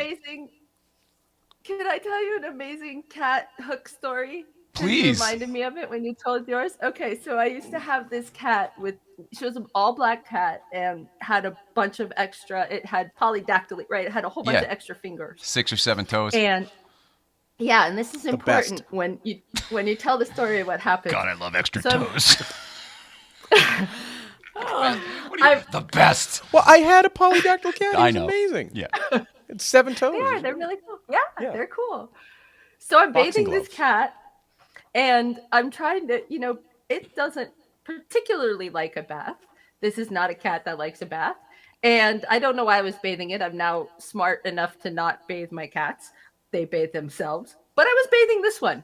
Can I tell you an amazing cat hook story? Please. You reminded me of it when you told yours. Okay, so I used to have this cat she was an all black cat and had a bunch of extra. It had polydactyly, right? It had a whole bunch Yeah. of extra fingers. 6 or 7 toes. And yeah, and this is best. important when you tell the story of what happened. God, I love extra So- toes. The best. Well, I had a polydactyl cat. It I was know. amazing. Yeah. It's 7 toes. Yeah, they're really cool. Yeah, Yeah. they're cool. So I'm Boxing bathing this gloves. cat, and I'm trying to, it doesn't particularly like a bath. This is not a cat that likes a bath. And I don't know why I was bathing it. I'm now smart enough to not bathe my cats. They bathe themselves. But I was bathing this one.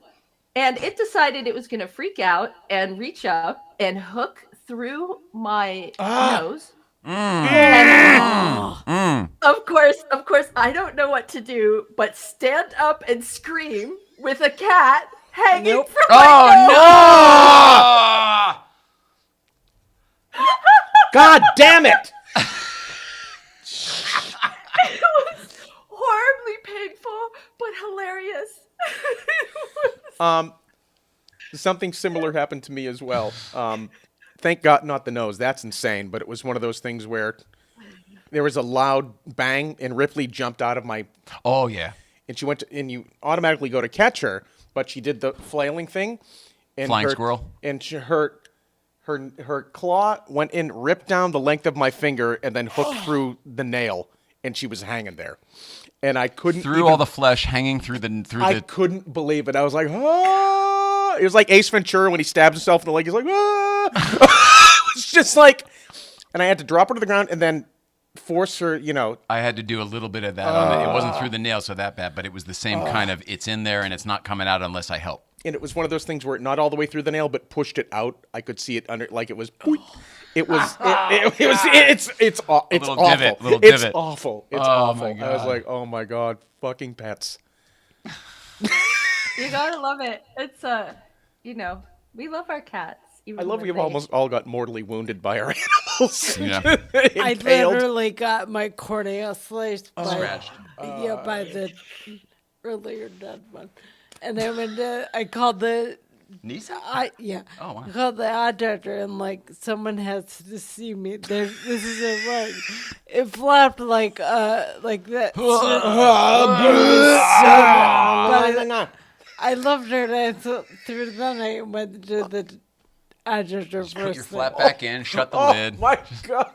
And it decided it was going to freak out and reach up and hook through my nose. And Of course, I don't know what to do but stand up and scream with a cat hanging from my nose. Oh, God damn it! It was horribly painful, but hilarious. Something similar happened to me as well. Thank God, not the nose. That's insane. But it was one of those things where there was a loud bang, and Ripley jumped out of my. Oh, yeah. And she went to, and you automatically go to catch her, but she did the flailing thing. And Flying squirrel? And her claw went in, ripped down the length of my finger, and then hooked through the nail, and she was hanging there. And I couldn't Through all the flesh hanging through the. I couldn't believe it. I was like, ah! It was like Ace Ventura when he stabs himself in the leg. He's like, ah! It was just like, and I had to drop her to the ground and then force her, I had to do a little bit of that on it. It wasn't through the nail so that bad, but it was the same kind of, it's in there and it's not coming out unless I help. And it was one of those things where not all the way through the nail, but pushed it out. I could see it under, like it was. Boing. It was. It's awful. Little divot, little It's divot. awful. It's Oh, awful. my I was God. like, oh my God, fucking pets. You gotta love it. It's we love our cats. I love we've almost all got mortally wounded by our animals. Yeah. I Impaled. literally got my cornea sliced by Scratched. the earlier dead one. And then I called the Nisa? I Oh, wow. I called the eye doctor and someone has to see me. This isn't right. It flapped like that. I loved her and I through the night and went to the eye doctor Put first your thing. flap back in, shut the Oh lid. my God.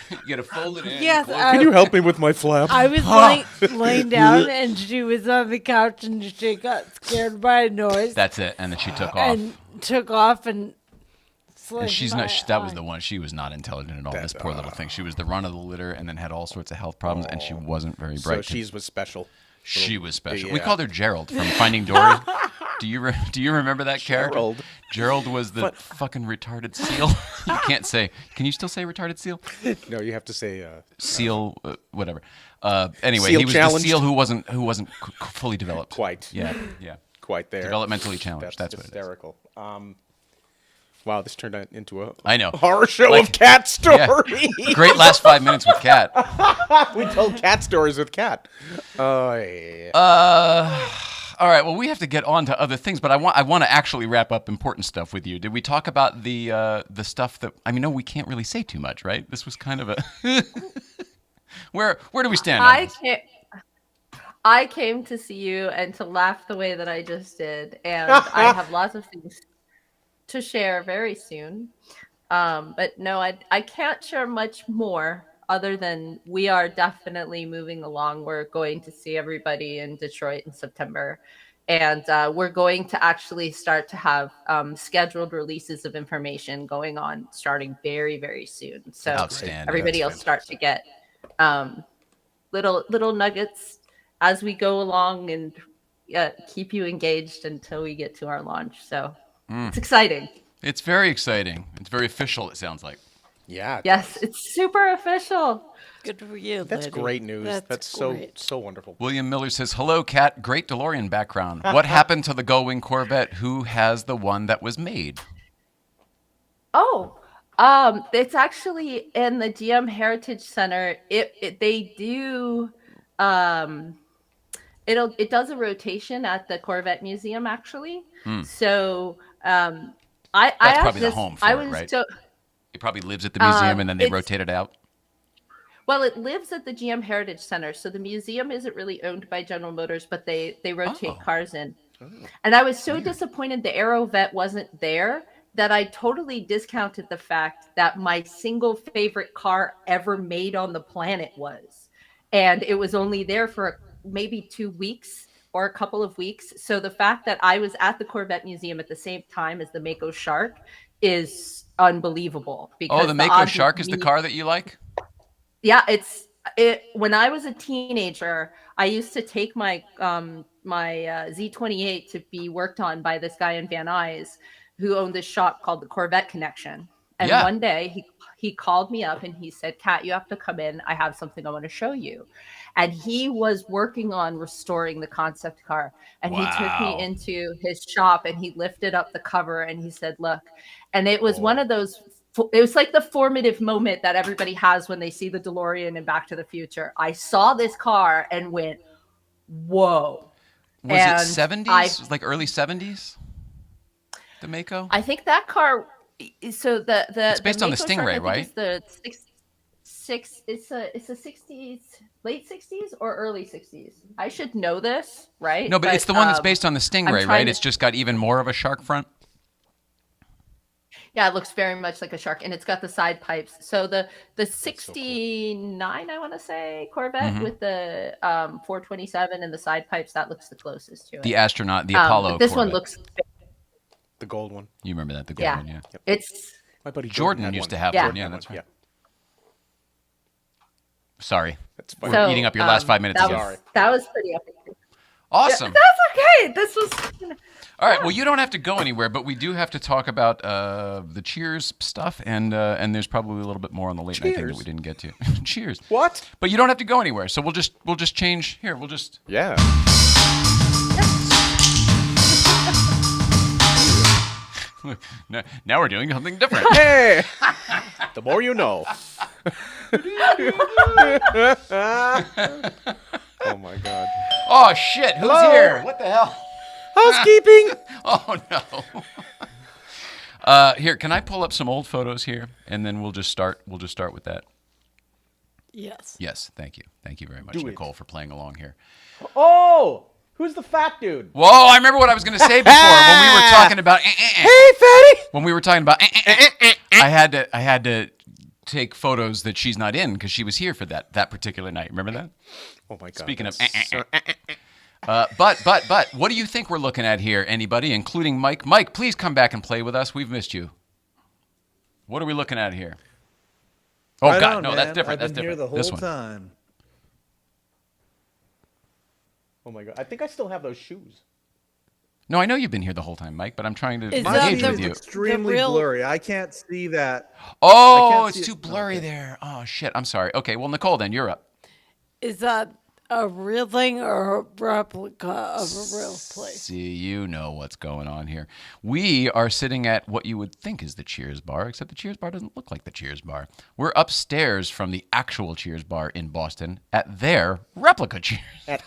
You gotta fold it in. Yes, close I- it. Can you help me with my flap? I was laying down and she was on the couch and she got scared by a noise That's it. And then she took off. and took off and And sliced she's my not. That was eye. the one. She was not intelligent at all. This poor little thing. She was the run of the litter, and then had all sorts of health problems, and she wasn't very So bright. she was special. She was special. We yeah. called her Gerald from Finding Dory. Do you remember that character? Gerald. Gerald was the fucking retarded seal. You can't say. Can you still say retarded seal? No, you have to say. Seal, whatever. Anyway, Seal he was challenged? the seal who wasn't fully developed. Quite. Yeah. Quite there. Developmentally challenged. That's what it is. hysterical. Wow, this turned into a I know. horror show Like- of cat Yeah. stories. Great last 5 minutes with Kat. We told cat stories with cat. Oh yeah. All right. Well, we have to get on to other things, but I want to actually wrap up important stuff with you. Did we talk about the stuff that no, we can't really say too much, right? This was kind of a where do we stand? On this? I came to see you and to laugh the way that I just did, and I have lots of things to share very soon. But no, I can't share much more other than we are definitely moving along. We're going to see everybody in Detroit in September. And we're going to actually start to have scheduled releases of information going on starting very, very soon. So Outstanding. everybody will That's start to get little nuggets as we go along and keep you engaged until we get to our launch. So it's exciting. It's very exciting. It's very official. It sounds like. Yeah. Yes, it's super official. Good for you, That's lady. great news. That's great. so wonderful. William Miller says, "Hello, Kat. Great DeLorean background. What happened to the Gullwing Corvette? Who has the one that was made?" Oh, it's actually in the GM Heritage Center. They do it does a rotation at the Corvette Museum actually. So I That's asked probably the this, home for I it, was right? so It probably lives at the museum and then they it's- rotate it out. well, it lives at the GM Heritage Center, so the museum isn't really owned by General Motors, but they rotate cars in. And I was so disappointed the Aerovette wasn't there that I totally discounted the fact that my single favorite car ever made on the planet was. And it was only there for maybe 2 weeks or a couple of weeks. So the fact that I was at the Corvette Museum at the same time as the Mako Shark is unbelievable. Because Oh, the Mako odds of Shark is the me- car that you like? Yeah, when I was a teenager, I used to take my Z28 to be worked on by this guy in Van Nuys who owned this shop called the Corvette Connection. And Yeah. one day he called me up and he said, "Kat, you have to come in. I have something I want to show you." And he was working on restoring the concept car. And he took Wow. me into his shop and he lifted up the cover and he said, "Look." And it was one of those, it was like the formative moment that everybody has when they see the DeLorean in Back to the Future. I saw this car and went, whoa. Was And it 70s? Like early 70s? The Mako? I think that car, so the It's based on the Mako Shark, Stingray, I think, right? is the it's a 60s, late 60s or early 60s. I should know this, right? No, but it's the one that's based on the I'm Stingray, trying right? to- It's just got even more of a shark front. Yeah, it looks very much like a shark, and it's got the side pipes. So the 69, I want to say, Corvette Mm-hmm. with the 427 and the side pipes, that looks the closest to it. The astronaut, the Apollo. But this one Corvette. looks, The gold one. You remember that, the gold yeah, one, yeah. it's My buddy Jordan had used one. to have Yeah. one. Yeah, that's Jordan right. had Sorry. That's We're fine. so, eating up your last 5 minutes that again. was, that was pretty epic. Awesome. That's okay. This was All right. Well, you don't have to go anywhere, but we do have to talk about the Cheers stuff, and there's probably a little bit more on the late night thing that Cheers? we didn't get to. Cheers. What? But you don't have to go anywhere, so we'll just change here. We'll just Yeah. now we're doing something different. Hey! The more you know. Oh my God. Oh shit! Who's Hello? here? What the hell? Housekeeping. Oh no. Here, can I pull up some old photos here, and then we'll just start. We'll just start with that. Yes. Yes, thank you very much, Do it. Nicole, for playing along here. Oh, who's the fat dude? Whoa! I remember what I was going to say before when we were talking about. Hey, fatty. When we were talking about, I had to take photos that she's not in because she was here for that particular night. Remember that? Oh my God. Speaking of, that's so- but what do you think we're looking at here? Anybody, including Mike? Mike, please come back and play with us. We've missed you. What are we looking at here? Oh Right God, on, no, man. that's different. I've That's been here different. the This whole one. time. Oh my God. I think I still have those shoes. No, I know you've been here the whole time, Mike, but I'm trying to Is My that engage view with is you. extremely real- blurry. I can't see that. Oh, I can't it's see too it. blurry Okay. there. Oh shit, I'm sorry. Okay, well, Nicole, then you're up. Is that a real thing or a replica of a real place? See, you know what's going on here. We are sitting at what you would think is the Cheers bar, except the Cheers bar doesn't look like the Cheers bar. We're upstairs from the actual Cheers bar in Boston at their replica Cheers. At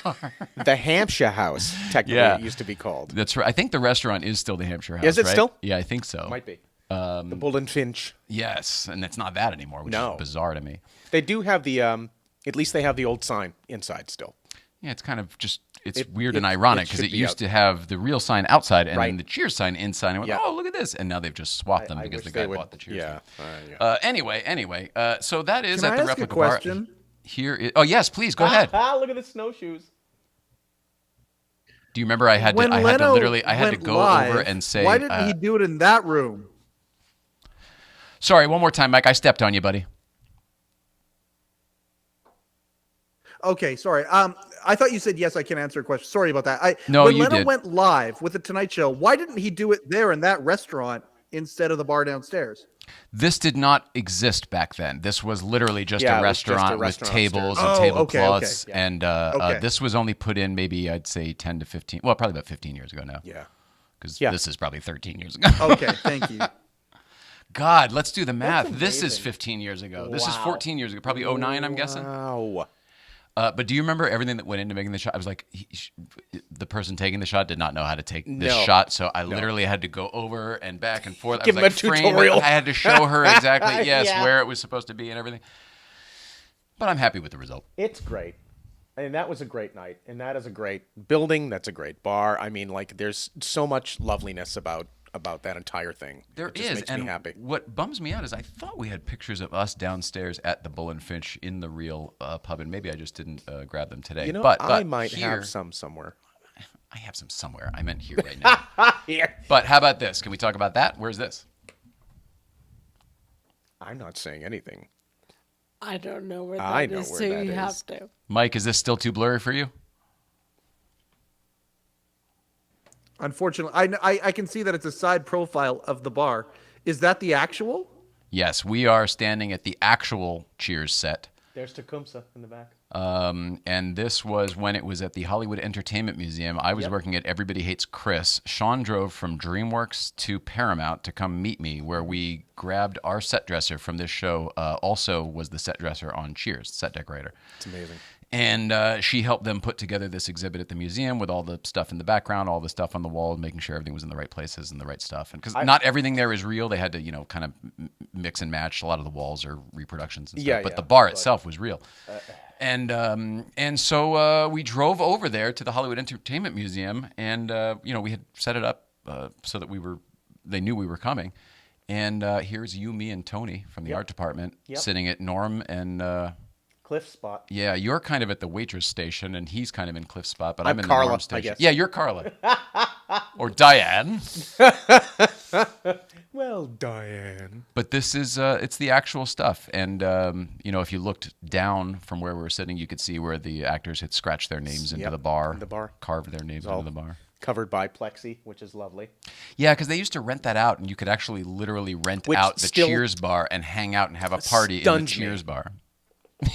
the Hampshire House, technically Yeah. it used to be called. That's right. I think the restaurant is still the Hampshire House. Is it right? still? Yeah, I think so. Might be. The Bull and Finch. Yes, and it's not that anymore, which No. is bizarre to me. They do have the, at least they have the old sign inside still. Yeah, it's kind of just, it's It- weird it- and ironic it because should it be used out. to have the real sign outside and then Right. the Cheers sign inside. And I went, Yeah. oh, look at this. And now they've just swapped them I because wish the guy they would- bought the Cheers. Yeah. thing. Yeah. Anyway, so that is Can at I the ask a replica bar. question? Here is, oh, yes, please, go ahead. Look at the snowshoes. Do you remember I had to, When I had to Leno literally, I had to went go live, over and say, why didn't he do it in that room? sorry, one more time, Mike, I stepped on you, buddy. Okay, sorry. I thought you said yes. I can answer a question. Sorry about that. No, when you Leno did. went live with the Tonight Show, why didn't he do it there in that restaurant instead of the bar downstairs? This did not exist back then. This was literally just Yeah, a it was just a restaurant with restaurant tables upstairs. and Oh, okay, tablecloths, okay. and Okay. this was only put in maybe I'd say 10 to 15. Well, probably about 15 years ago now. Yeah. Because Yeah. this is probably 13 years ago. Okay, thank you. God, let's do the math. This is amazing. 15 years ago. This is Wow. 14 years ago. Probably 09, I'm guessing. Wow. But do you remember everything that went into making the shot? I was like, the person taking the shot did not know how to take this shot, so I literally had to go over and back and forth. Give I him was a like, tutorial. I had to show her exactly, Yeah. where it was supposed to be and everything. But I'm happy with the result. It's great. And that was a great night. And that is a great building. That's a great bar. I mean, like, there's so much loveliness about that entire thing. There it just is, makes and me happy. what bums me out is I thought we had pictures of us downstairs at the Bull and Finch in the real pub, and maybe I just didn't grab them today. You know, but I might here, have some somewhere. I have some somewhere. I meant here right now. Here. But how about this? Can we talk about that? Where's this? I'm not saying anything. I don't know where that I is, know so where that you is. have to. Mike, is this still too blurry for you? Unfortunately, I can see that it's a side profile of the bar. Is that the actual? Yes, we are standing at the actual Cheers set. There's Tecumseh in the back. And this was when it was at the Hollywood Entertainment Museum. I was working at Everybody Hates Chris. Sean drove from DreamWorks to Paramount to come meet me, where we grabbed our set dresser from this show. Also was the set dresser on Cheers, set decorator. It's amazing. And she helped them put together this exhibit at the museum with all the stuff in the background, all the stuff on the wall, making sure everything was in the right places and the right stuff. And because not everything there is real, they had to, kind of mix and match. A lot of the walls are reproductions and stuff. But the bar itself was real. And so we drove over there to the Hollywood Entertainment Museum, and we had set it up so that they knew we were coming. And here's you, me, and Tony from the art department sitting at Norm and. Cliff spot. Yeah, you're kind of at the waitress station, and he's kind of in Cliff's spot, but I'm in Carla, the Norm I station. guess. Yeah, you're Carla. Or Diane. Well, Diane. But this is, it's the actual stuff. And, if you looked down from where we were sitting, you could see where the actors had scratched their names into the bar. In the bar. Carved their names into the bar. Covered by plexi, which is lovely. Yeah, because they used to rent that out, and you could actually literally rent out the Cheers bar and hang out and have a party in the Cheers bar.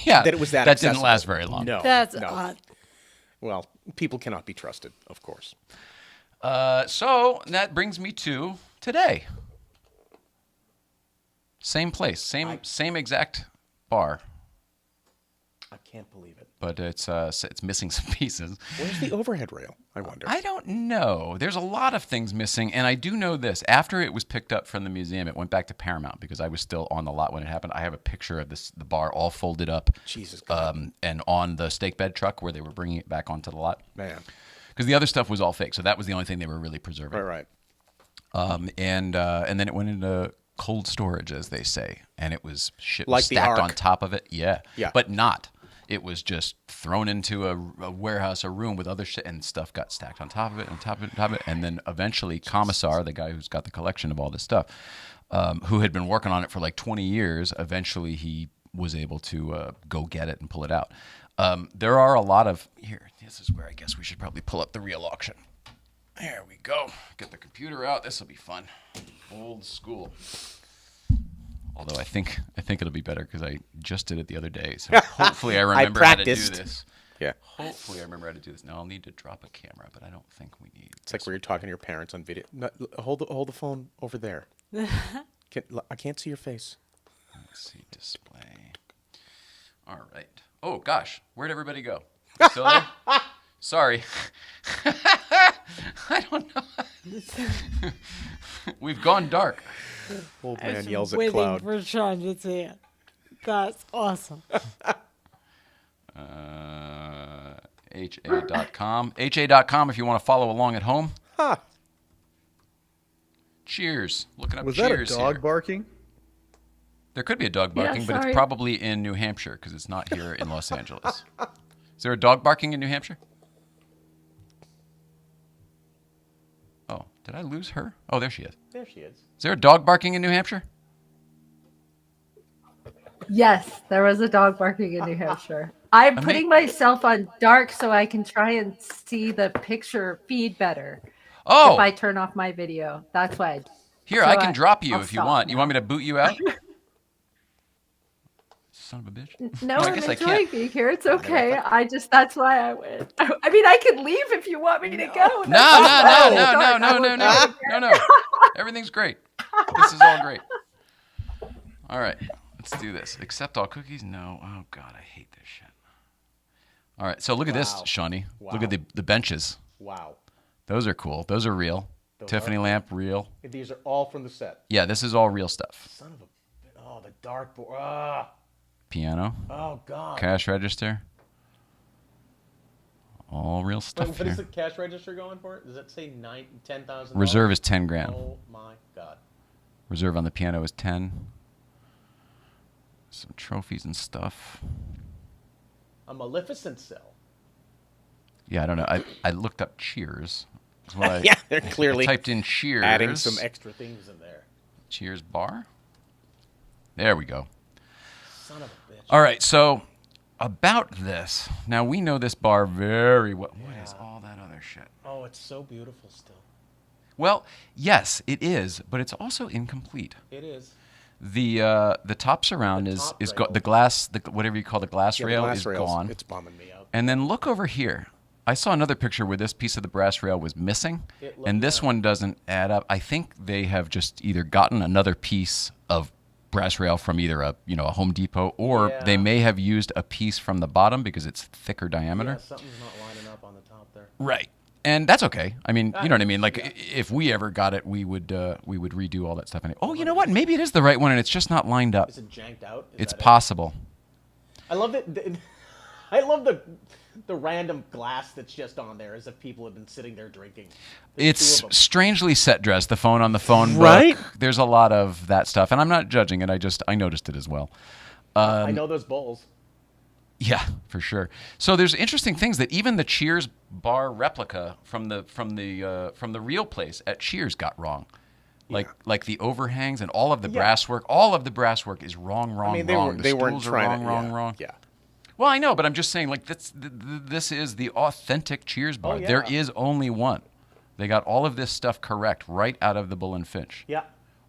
Yeah, that it was that didn't accessible. last very long. No, That's no. odd. Well, people cannot be trusted, of course. So that brings me to today. Same place, same exact bar, I can't believe it. but it's missing some pieces. Where's the overhead rail? I wonder. I don't know. There's a lot of things missing, and I do know this. After it was picked up from the museum, it went back to Paramount because I was still on the lot when it happened. I have a picture of the bar all folded up, Jesus God. and on the stake bed truck where they were bringing it back onto the lot. Man. Because the other stuff was all fake, so that was the only thing they were really preserving. Right. And then it went into cold storage, as they say, and it was shit Like was the stacked Ark. on top of it. Yeah, Yeah. but not. It was just thrown into a warehouse, a room with other shit, and stuff got stacked on top of it, on top of it, on top of it, and then eventually Commissar, the guy who's got the collection of all this stuff, who had been working on it for like 20 years, eventually he was able to go get it and pull it out. There are a lot of here. This is where I guess we should probably pull up the real auction. There we go. Get the computer out. This will be fun. Old school. Although I think it'll be better because I just did it the other day. So hopefully I remember how to do practiced. this. Yeah. Hopefully I remember how to do this. Now I'll need to drop a camera, but I don't think we need. It's like where you're talking to your parents on video. No, hold the phone over there. I can't see your face. Let's see, display. All right. Oh gosh, where'd everybody go? Still there? Sorry. I don't know. We've gone dark. Old I man was yells at waiting cloud. for Sean to see it. That's awesome. HA.com. HA.com if you want to follow along at home. Huh. Cheers. Looking up Was that a cheers dog here. barking? There could be a dog Yeah, barking, but it's sorry. probably in New Hampshire because it's not here in Los Angeles. Is there a dog barking in New Hampshire? Oh, did I lose her? Oh, there she is. There she is. Is there a dog barking in New Hampshire? Yes, there was a dog barking in New Hampshire. I'm putting myself on dark so I can try and see the picture feed better. Oh, If I turn off my video, that's why. here, so I can drop you I'll if you stop want. You now. want me to boot you out? Son of a bitch. No, I I'm guess I enjoying can't. being here. It's okay. That's why I went. I mean, I could leave if you want me to go. No. Everything's great. This is all great. All right, let's do this. Accept all cookies? No. Oh, God, I hate this shit. All right, so look at this, Wow. Shawnee. Wow. Look at the benches. Wow. Those are cool. Those are real. Those Tiffany are- lamp, real. These are all from the set. Yeah, this is all real stuff. Son of a... Oh, the dartboard. Ah. Piano, Oh, God. cash register. All real Wait, stuff what here. is the cash register going for? Does that say $10,000? Reserve is 10 grand. Oh, my God. Reserve on the piano is 10. Some trophies and stuff. A Maleficent cell. Yeah, I don't know. I looked up Cheers. Is what I, Yeah, they're I clearly typed in Cheers. adding some extra things in there. Cheers bar. There we go. Son of a bitch. All right, so about this. Now we know this bar very well. What is all that other shit? Oh, it's so beautiful still. Well, yes, it is, but it's also incomplete. It is. The top surround The is top is rail. the glass, whatever you call the glass Yeah, the rail glass is rails, gone. It's bumming me out. And then look over here. I saw another picture where this piece of the brass rail was missing, It looked- and this yeah. one doesn't add up. I think they have just either gotten another piece of brass rail from either a Home Depot, or Yeah. they may have used a piece from the bottom because it's thicker diameter. Yeah, something's not lining up on the top there. Right. And that's okay. I mean, you know what I mean? Like, if we ever got it, we would redo all that stuff. Oh, you know what? Maybe it is the right one, and it's just not lined up. Is it janked out? Is It's that it? possible. I love it. I love the random glass that's just on there, as if people have been sitting there drinking. There's It's two of 'em. strangely set dressed. The phone on the phone book. Right? There's a lot of that stuff, and I'm not judging it. I noticed it as well. I know those bowls. Yeah, for sure. So there's interesting things that even the Cheers bar replica from the real place at Cheers got wrong. Like the overhangs and all of the brasswork. All of the brasswork is wrong. I mean, they, wrong. they The weren't stools are trying wrong, to. wrong. Yeah. Well, I know, but I'm just saying, like, this is the authentic Cheers bar. Oh, yeah. There is only one. They got all of this stuff correct right out of the Bull and Finch. Yeah.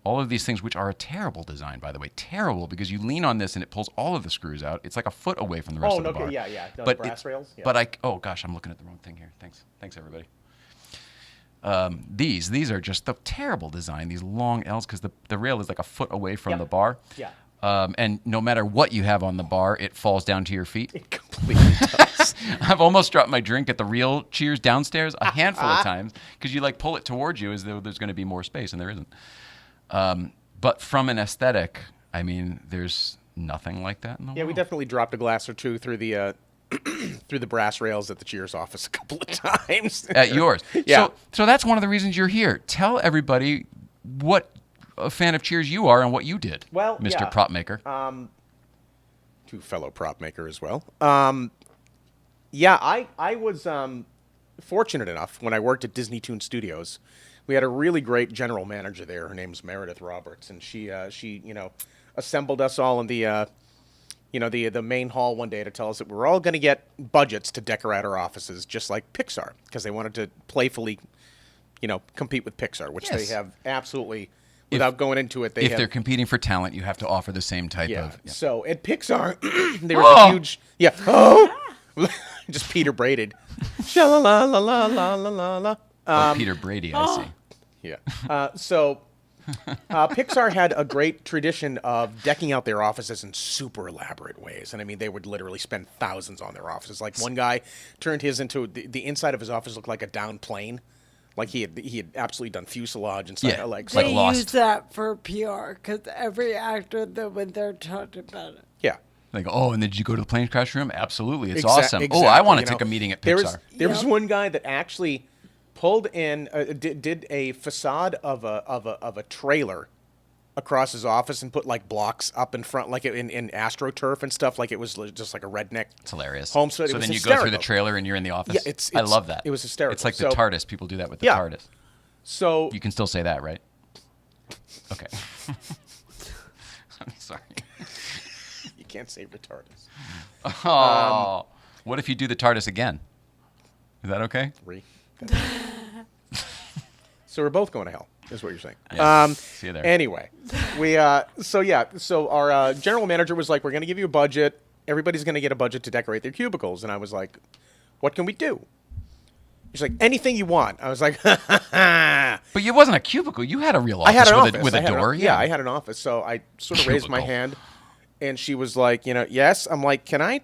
All of these things, which are a terrible design, by the way. Terrible, because you lean on this and it pulls all of the screws out. It's like a foot away from the rest Oh, of the okay, bar. yeah. The But brass rails. Yeah. But oh gosh, I'm looking at the wrong thing here. Thanks everybody. These are just the terrible design. These long L's, because the rail is like a foot away from Yep. the bar. Yeah. And no matter what you have on the bar, it falls down to your feet. It completely does. I've almost dropped my drink at the real Cheers downstairs a handful of times because you like pull it towards you as though there's going to be more space, and there isn't. But from an aesthetic, I mean, there's nothing like that in the Yeah, we world. definitely dropped a glass or two through the through the brass rails at the Cheers office a couple of times. At yours. Yeah. So that's one of the reasons you're here. Tell everybody what a fan of Cheers you are and what you did, Well, Mr. yeah. Prop Maker. To fellow prop maker as well. Yeah, I was fortunate enough when I worked at Disney Toon Studios. We had a really great general manager there. Her name's Meredith Roberts, and she assembled us all in the the main hall one day to tell us that we're all going to get budgets to decorate our offices, just like Pixar, because they wanted to playfully, compete with Pixar, which Yes. they have absolutely. Without going into it, If they're competing for talent, you have to offer the same type yeah. of. Yeah. So at Pixar, there was Oh! a huge Oh, just Peter braided. Sha la la la la la la la. Oh, Peter Brady, I see. Yeah. So Pixar had a great tradition of decking out their offices in super elaborate ways. And I mean, they would literally spend thousands on their offices. Like one guy turned his into the inside of his office looked like a down plane. Like he had absolutely done fuselage and stuff. Yeah. Like, Like They Lost. use that for PR because every actor that went there talked about it. yeah. Like, oh, and did you go to the plane crash room? Absolutely. It's Exact- awesome. exactly, Oh, I want to you take know. a meeting at There Pixar. was Yep. one guy that actually pulled in, did a facade of a trailer across his office and put like blocks up in front, like in AstroTurf and stuff, like it was just like a redneck. It's hilarious. Home, so it then was you go through the hysterical. trailer and you're in the office. Yeah, I love that. it was hysterical. It's like So- the TARDIS. People do that with the Yeah. TARDIS. So You can still say that, right? Okay. I'm sorry. you can't say retarded. Oh. What if you do the TARDIS again? Is that okay? So we're both going to hell, is what you're saying. Yeah. See you there. Anyway, so our general manager was like, we're going to give you a budget. Everybody's going to get a budget to decorate their cubicles. And I was like, what can we do? He's like, anything you want. I was like, But it wasn't a cubicle. You had a real office I had an with, office. with I a had door. yeah, I had an office. So I sort of raised my Cubicle. hand, and she was like, yes. I'm like, can I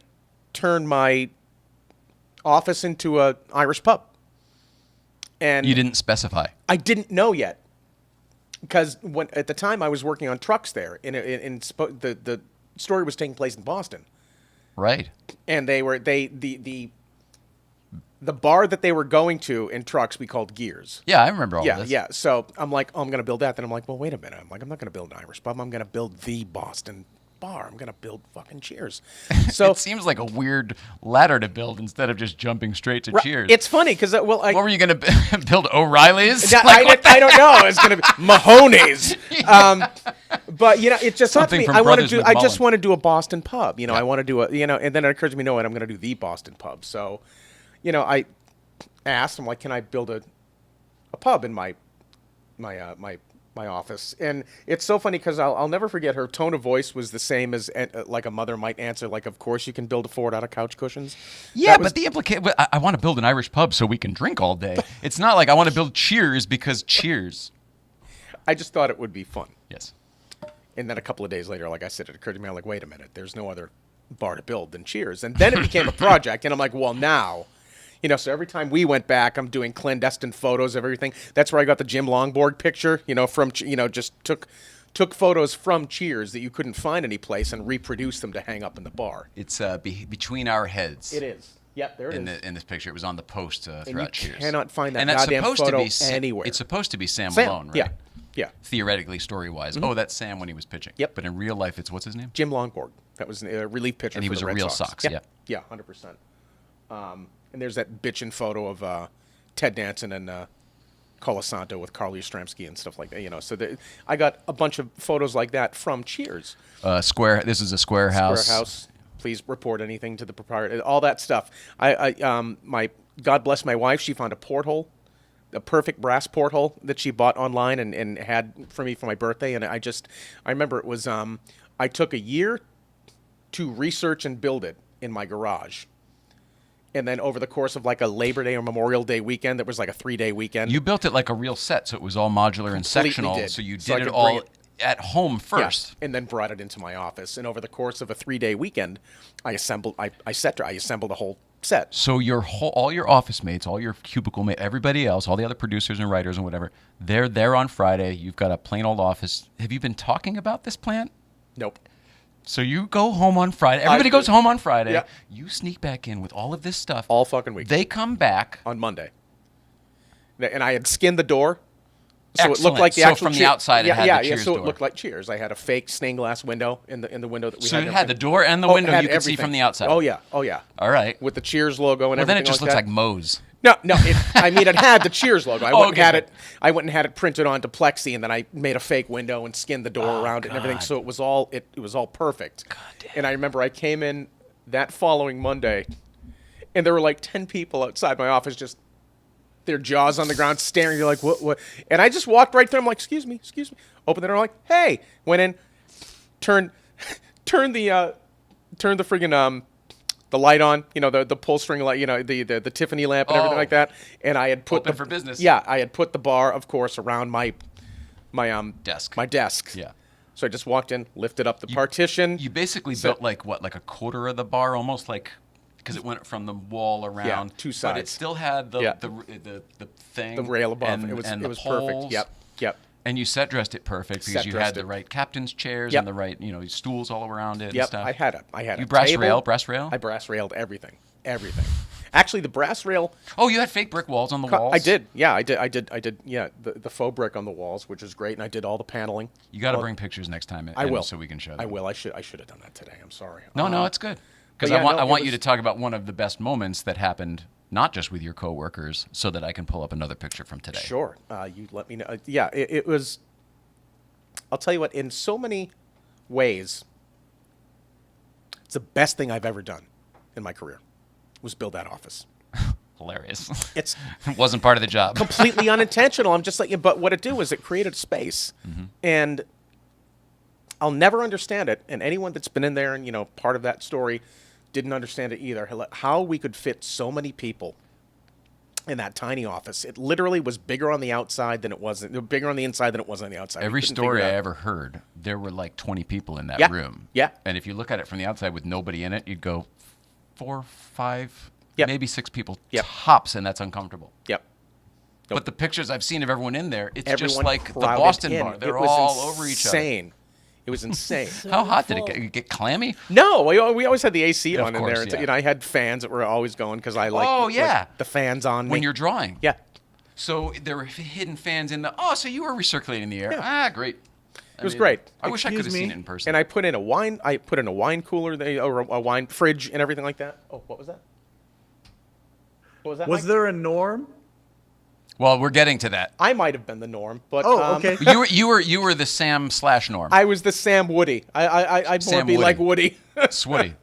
turn my office into a Irish pub. And You didn't specify. I didn't know yet, because at the time I was working on trucks there, the story was taking place in Boston, Right. and the bar that they were going to in trucks we called Gears. Yeah, I remember all this. Yeah. So I'm like, oh, I'm going to build that. Then I'm like, well, wait a minute. I'm like, I'm not going to build an Irish pub. I'm going to build the Boston bar. I'm going to build fucking Cheers. So It seems like a weird ladder to build instead of just jumping straight to Cheers. It's funny because what were you going to build? O'Reilly's? I don't know. It's going to be Mahoney's. But it just Something something from I want to Brothers do. I just McMullen. want to do a Boston pub. I want to do and then it occurred to me, no, what I'm going to do the Boston pub. So, I asked, I'm like, can I build a pub in my office? And it's so funny because I'll never forget, her tone of voice was the same as like a mother might answer, like, of course you can build a fort out of couch cushions. Yeah, but the implication, I want to build an Irish pub so we can drink all day. It's not like I want to build Cheers because Cheers. I just thought it would be fun. Yes. And then a couple of days later, like I said, it occurred to me, I'm like, wait a minute, there's no other bar to build than Cheers. And then it became a project, and I'm like, well, now, so every time we went back, I'm doing clandestine photos of everything. That's where I got the Jim Longboard picture, from, just took photos from Cheers that you couldn't find any place and reproduced them to hang up in the bar. It's between our heads. It is. Yep, there it is. In this picture, it was on the post throughout and you Cheers. cannot find that and that's goddamn supposed photo to be anywhere. It's supposed to be Sam Sam, Malone, right? yeah. Yeah. Theoretically, story-wise. Oh, that's Sam when he was pitching. Yep. But in real life, what's his name? Jim Longboard. That was a relief pitcher. And he for was the a Red real Sox. Sox, yeah. Yeah, 100%. And there's that bitchin' photo of Ted Danson and Colasanto with Carl Yastrzemski and stuff like that. So I got a bunch of photos like that from Cheers. This is a square house. Square house. Please report anything to the proprietor. All that stuff. God bless my wife. She found a porthole, a perfect brass porthole that she bought online and had for me for my birthday. And I remember it was, I took a year to research and build it in my garage. And then over the course of like a Labor Day or Memorial Day weekend, that was like a 3-day weekend. You built it like a real set, so it was all modular and sectional. did. So you So I did it could bring all it- at home first. Yeah, and then brought it into my office. And over the course of a 3-day weekend, I assembled a whole set. So all your office mates, all your cubicle mates, everybody else, all the other producers and writers and whatever, they're there on Friday. You've got a plain old office. Have you been talking about this plant? Nope. So you go home on Friday. Everybody goes home on Friday. Yeah. You sneak back in with all of this stuff. All fucking week. They come back. On Monday. And I had skinned the door. So it Excellent. looked like the So actual from the outside, it had the Cheers so door. it looked like Cheers. I had a fake stained glass window in the window that we So had. it had the door and the window it had you could see everything. from the outside. Oh yeah. All right. With the Cheers logo and Well, everything. then it just looks that. like Moe's. No. It had the Cheers logo. I went and okay, had good. it. I went and had it printed onto plexi, and then I made a fake window and skinned the door around it and everything. God. So it was all perfect. God damn. And I remember I came in that following Monday, and there were like 10 people outside my office, just their jaws on the ground, staring. You're like, what? And I just walked right through. I'm like, excuse me. Opened the door. I'm like, hey. Went in, turned the friggin' the light on, the pull string light, the Tiffany lamp and everything Oh. like that. And I had put Open for business. Yeah, I had put the bar, of course, around my Desk. My desk. Yeah. So I just walked in, lifted up the partition. You basically built like a quarter of the bar, almost like, because it went from the wall around. two But it sides. still had the Yeah. the thing. the rail above. And, it was and the perfect. poles. Yep. And you set dressed it perfect because Set you dressed had the it. right captain's chairs Yep. and the right, stools all around it and Yep. stuff. I had You a brass table. brass rail? I brass railed everything. Actually, the brass rail. Oh, you had fake brick walls on the walls? I did. Yeah, I did. Yeah, the faux brick on the walls, which is great, and I did all the paneling. You got to bring pictures next time. I will. So we can show them. I will. I should have done that today. I'm sorry. No, it's good. Because but yeah, I no, want it you was- to talk about one of the best moments that happened, not just with your coworkers, so that I can pull up another picture from today. Sure. You let me know. Yeah, it was. I'll tell you what. In so many ways, it's the best thing I've ever done in my career. Was build that office. Hilarious. It's It wasn't part of the job. completely unintentional. I'm just like, but what it did was it created space, and I'll never understand it. And anyone that's been in there and part of that story didn't understand it either. How we could fit so many people in that tiny office. It literally was bigger on the outside than it was. Bigger on the inside than it was on the outside. Every We couldn't figure story it I out. ever heard, there were like 20 people in that Yeah. room. Yeah. And if you look at it from the outside with nobody in it, you'd go 4, 5, Yep. maybe 6 people Yep. tops, and that's uncomfortable. Yep. But the pictures I've seen of everyone in there, it's just Everyone like the crowded Boston in. bar. They're It was all over each other. insane. It was insane. How hot did it get clammy? No, we always had the AC Of on in course, there. yeah. You know, I had fans that were always going because I like, Oh, yeah. like the fans on When me. you're drawing. Yeah. So there were hidden fans in the. Oh, so you were recirculating the air. Yeah. Ah, great. It was great. I wish I could have Excuse seen me? it in person. And I put in a wine. I put in a wine cooler, or a wine fridge, and everything like that. Oh, what was that? What was that? Was Mike? there a norm? Well, we're getting to that. I might have been the norm, but Oh, okay. You were the Sam/Norm. I was the Sam Woody. I'd more Sam be Woody. like Woody. Swooty.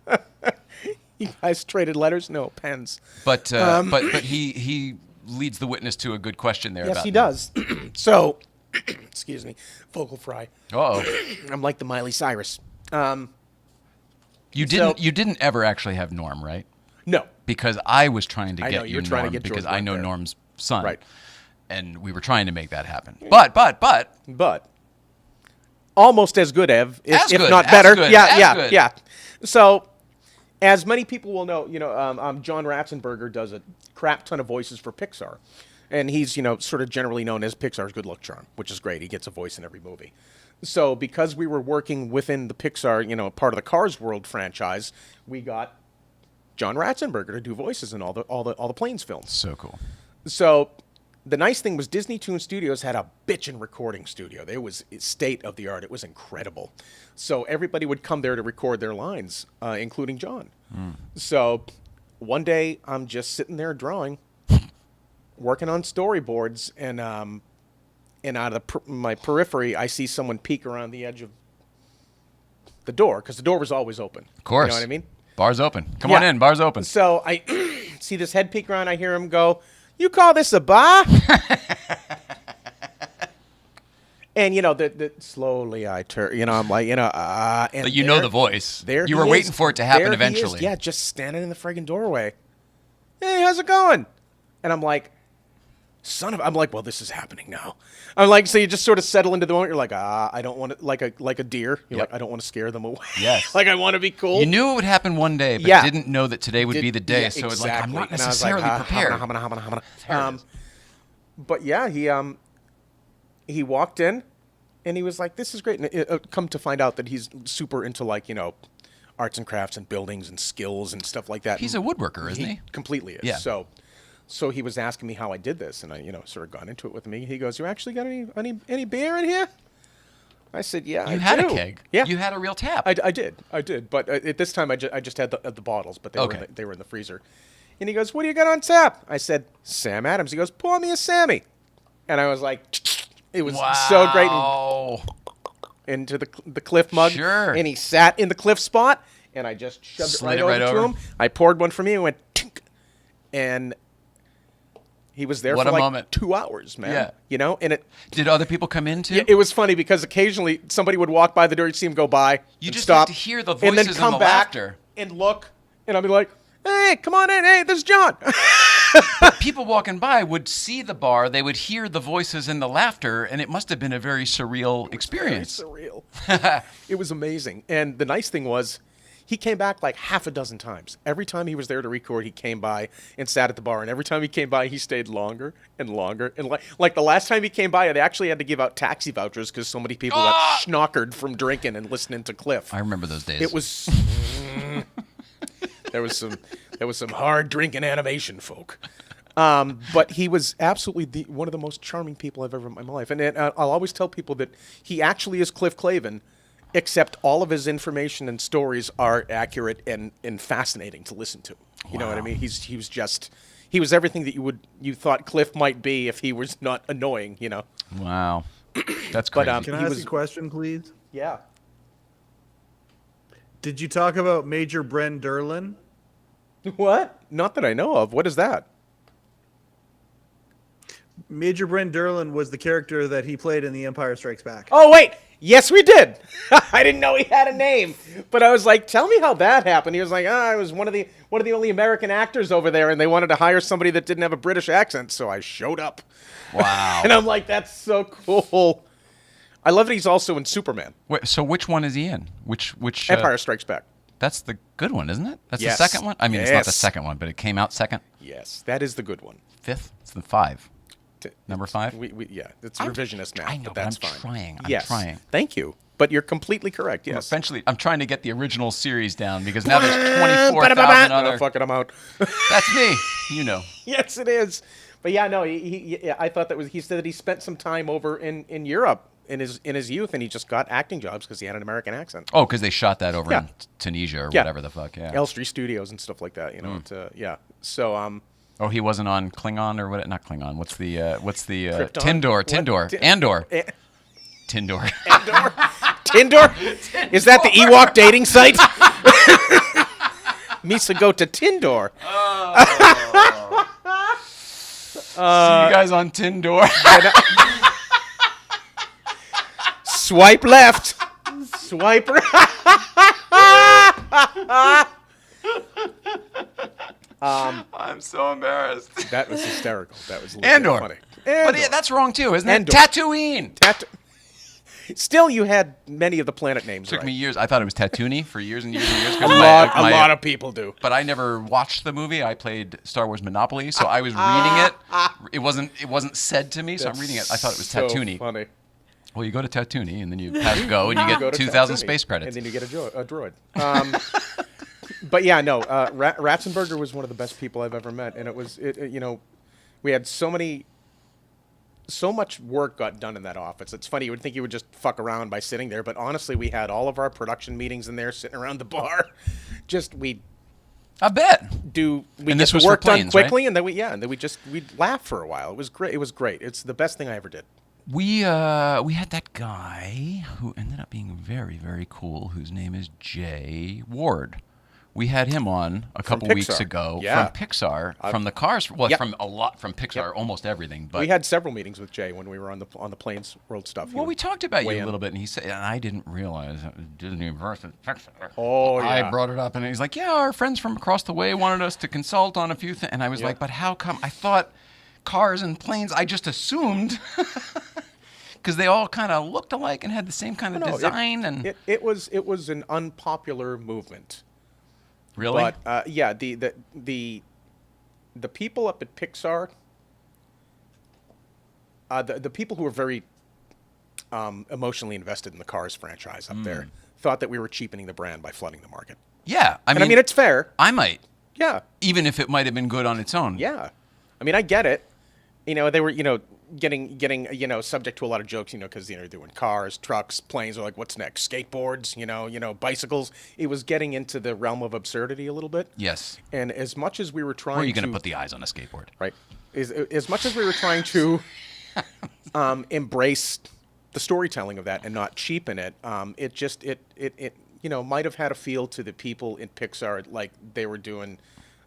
You guys traded letters? No, pens. But he leads the witness to a good question there. Yes, about he does. So, excuse me, vocal fry. Oh, I'm like the Miley Cyrus. you didn't ever actually have Norm, right? No. Because I was trying to I get know, you you're trying to Norm get because George I know Brett there. Norm's son, Right. And we were trying to make that happen. But But almost as good, Ev, As if good, not as better. good, yeah, as yeah, good. yeah. So, as many people will know, John Ratzenberger does a crap ton of voices for Pixar, and he's sort of generally known as Pixar's good luck charm, which is great. He gets a voice in every movie. So, because we were working within the Pixar, part of the Cars World franchise, we got John Ratzenberger to do voices in all the Planes films. so cool. So the nice thing was Disney Toon Studios had a bitchin' recording studio. It was state of the art. It was incredible. So everybody would come there to record their lines, including John. So one day I'm just sitting there drawing, working on storyboards, and out of my periphery I see someone peek around the edge of the door because the door was always open. Of course. You know what I mean? Bar's open. Come on Yeah. in. Bar's open. So I see this head peek around. I hear him go, "You call this a bar?" And the slowly I turn. I'm like, and But you know the voice. There You were he waiting is. for it to happen There he is. eventually. Yeah, just standing in the friggin' doorway. Hey, how's it going? And I'm like, I'm like, well, this is happening now. I'm like, so you just sort of settle into the moment. You're like, I don't want to, like a deer. You're Yep. like, I don't want to scare them away. Yes. Like, I want to be cool. You knew it would happen one day, but Yeah. didn't know that today would be the day. Yeah, so it's like, I'm not exactly. And I was like, necessarily prepared. hamana. There it is. But yeah, he walked in, and he was like, "This is great." And come to find out that he's super into arts and crafts and buildings and skills and stuff like that. He's a woodworker, isn't he? Completely is. Yeah. So he was asking me how I did this, and I sort of got into it with me. He goes, "You actually got any beer in here?" I said, "Yeah, I You had do." a keg. Yeah, You had a real tap. I did. But at this time, I just had the bottles, but Okay. they were in the freezer. And he goes, "What do you got on tap?" I said, "Sam Adams." He goes, "Pour me a Sammy." And I was like, it was so great. And Wow. into the Cliff mug. Sure. And he sat in the Cliff spot, and I just shoved Slid it it right right over to over. him. I poured one for me and went, tink. And he was there What for a like moment. 2 hours, man. Yeah. And Did other people come in too? yeah, it was funny because occasionally somebody would walk by the door, you'd see him go by, You and just stop, have to hear the and then voices and come the back laughter. and look, and I'll be like, "Hey, come on in. Hey, this is John." People walking by would see the bar, they would hear the voices and the laughter, and it must have been a very surreal experience. Very surreal. It was amazing. And the nice thing was, he came back like half a dozen times. Every time he was there to record, he came by and sat at the bar. And every time he came by, he stayed longer and longer. And like the last time he came by, they actually had to give out taxi vouchers because so many people got schnockered from drinking and listening to Cliff. I remember those days. It was there was some hard drinking animation folk. But he was absolutely one of the most charming people I've ever met in my life. And I'll always tell people that he actually is Cliff Clavin, except all of his information and stories are accurate and fascinating to listen to. You know what I mean? He was everything that you thought Cliff might be if he was not annoying. Wow. That's But, crazy. Can I He ask was- you a question, please? Yeah. Did you talk about Major Bren Derlin? What? Not that I know of. What is that? Major Bren Derlin was the character that he played in The Empire Strikes Back. Oh, wait. Yes, we did. I didn't know he had a name, but I was like, "Tell me how that happened." He was like, "I was one of the only American actors over there, and they wanted to hire somebody that didn't have a British accent, so I showed up." Wow. And I'm like, "That's so cool." I love that he's also in Superman. Wait, so which one is he in? Which Empire Strikes Back. That's the good one, isn't it? That's Yes. the second one? I mean, it's not the Yes. second one, but it came out second. Yes, that is the good one. Fifth? It's the 5. T- Number 5? Yeah, it's revisionist math. I know, but but that's I'm fine. trying. I'm yes. trying. Thank you. But you're completely correct. Yes. Eventually, I'm trying to get the original series down because now there's 24,000 other. No, fuck it, I'm out. That's me. You know. Yes, it is. But yeah, no, yeah, I thought that was. He said that he spent some time over in Europe in his youth, and he just got acting jobs because he had an American accent. Oh, because they shot that over Yeah. in Tunisia or Yeah. whatever the fuck. Yeah. Elstree Studios and stuff like that. You know, yeah. So Oh, he wasn't on Klingon or what? Not Klingon. What's the Krypton? Tindor? What? Tindor. Ti- Andor. Eh. Tindor. Tinder? Is that the Ewok dating site? Misa go to Tindor. See you guys on Tindor. Swipe left. Swipe right. I'm so embarrassed. That was hysterical. That was legit Andor. funny. But Andor. yeah, that's wrong too, isn't Andor. it? Tatooine. Still, you had many of the planet names Took right. me years. I thought it was Tatooine for years and years and years. 'cause A lot of people do. But I never watched the movie. I played Star Wars Monopoly, so I was reading it. It wasn't said to me, so I'm reading it. I thought it was so Tatooine. Funny. Well, you go to Tatooine and then you pass go and you Go get to 2,000 Tatooine, space credits. and then you get a droid. But yeah, no. Ratzenberger was one of the best people I've ever met, and it was you know, we had so much work got done in that office. It's funny, you would think you would just fuck around by sitting there, but honestly, we had all of our production meetings in there, sitting around the bar. I bet. And this get was the work for planes, done quickly, and then we'd laugh for a while. It was great. It was great. It's the best thing I ever did. We had that guy who ended up being very, very cool, whose name is Jay Ward. We had him on a couple weeks Pixar. ago Yeah. from Pixar, from the Cars. Well, Yep. from Pixar, Yep. almost everything. But We had several meetings with Jay when we were on the Plains World stuff. well, we talked about you weigh a in. little bit, and he said, and I didn't realize Disney versus Pixar. Oh, I yeah. brought it up, and he's like, "Yeah, our friends from across the way wanted us to consult on a few things," and I was Yeah. like, "But how come? I thought cars and planes. I just assumed." Because they all kind of looked alike and had the same kind of No, design, and it was an unpopular movement. really, But yeah, the people up at Pixar, the people who were very emotionally invested in the Cars franchise up there, thought that we were cheapening the brand by flooding the market. yeah. I And I mean, it's fair. I might, Yeah, even if it might have been good on its own. yeah. I mean, I get it. You know, they were, getting, subject to a lot of jokes, because, they're doing cars, trucks, planes, are like, what's next? Skateboards, bicycles. It was getting into the realm of absurdity a little bit. Yes. And as much as we were trying Where are you to... going to put the eyes on a skateboard? Right. As much as we were trying to embrace the storytelling of that and not cheapen it, it might have had a feel to the people in Pixar like they were doing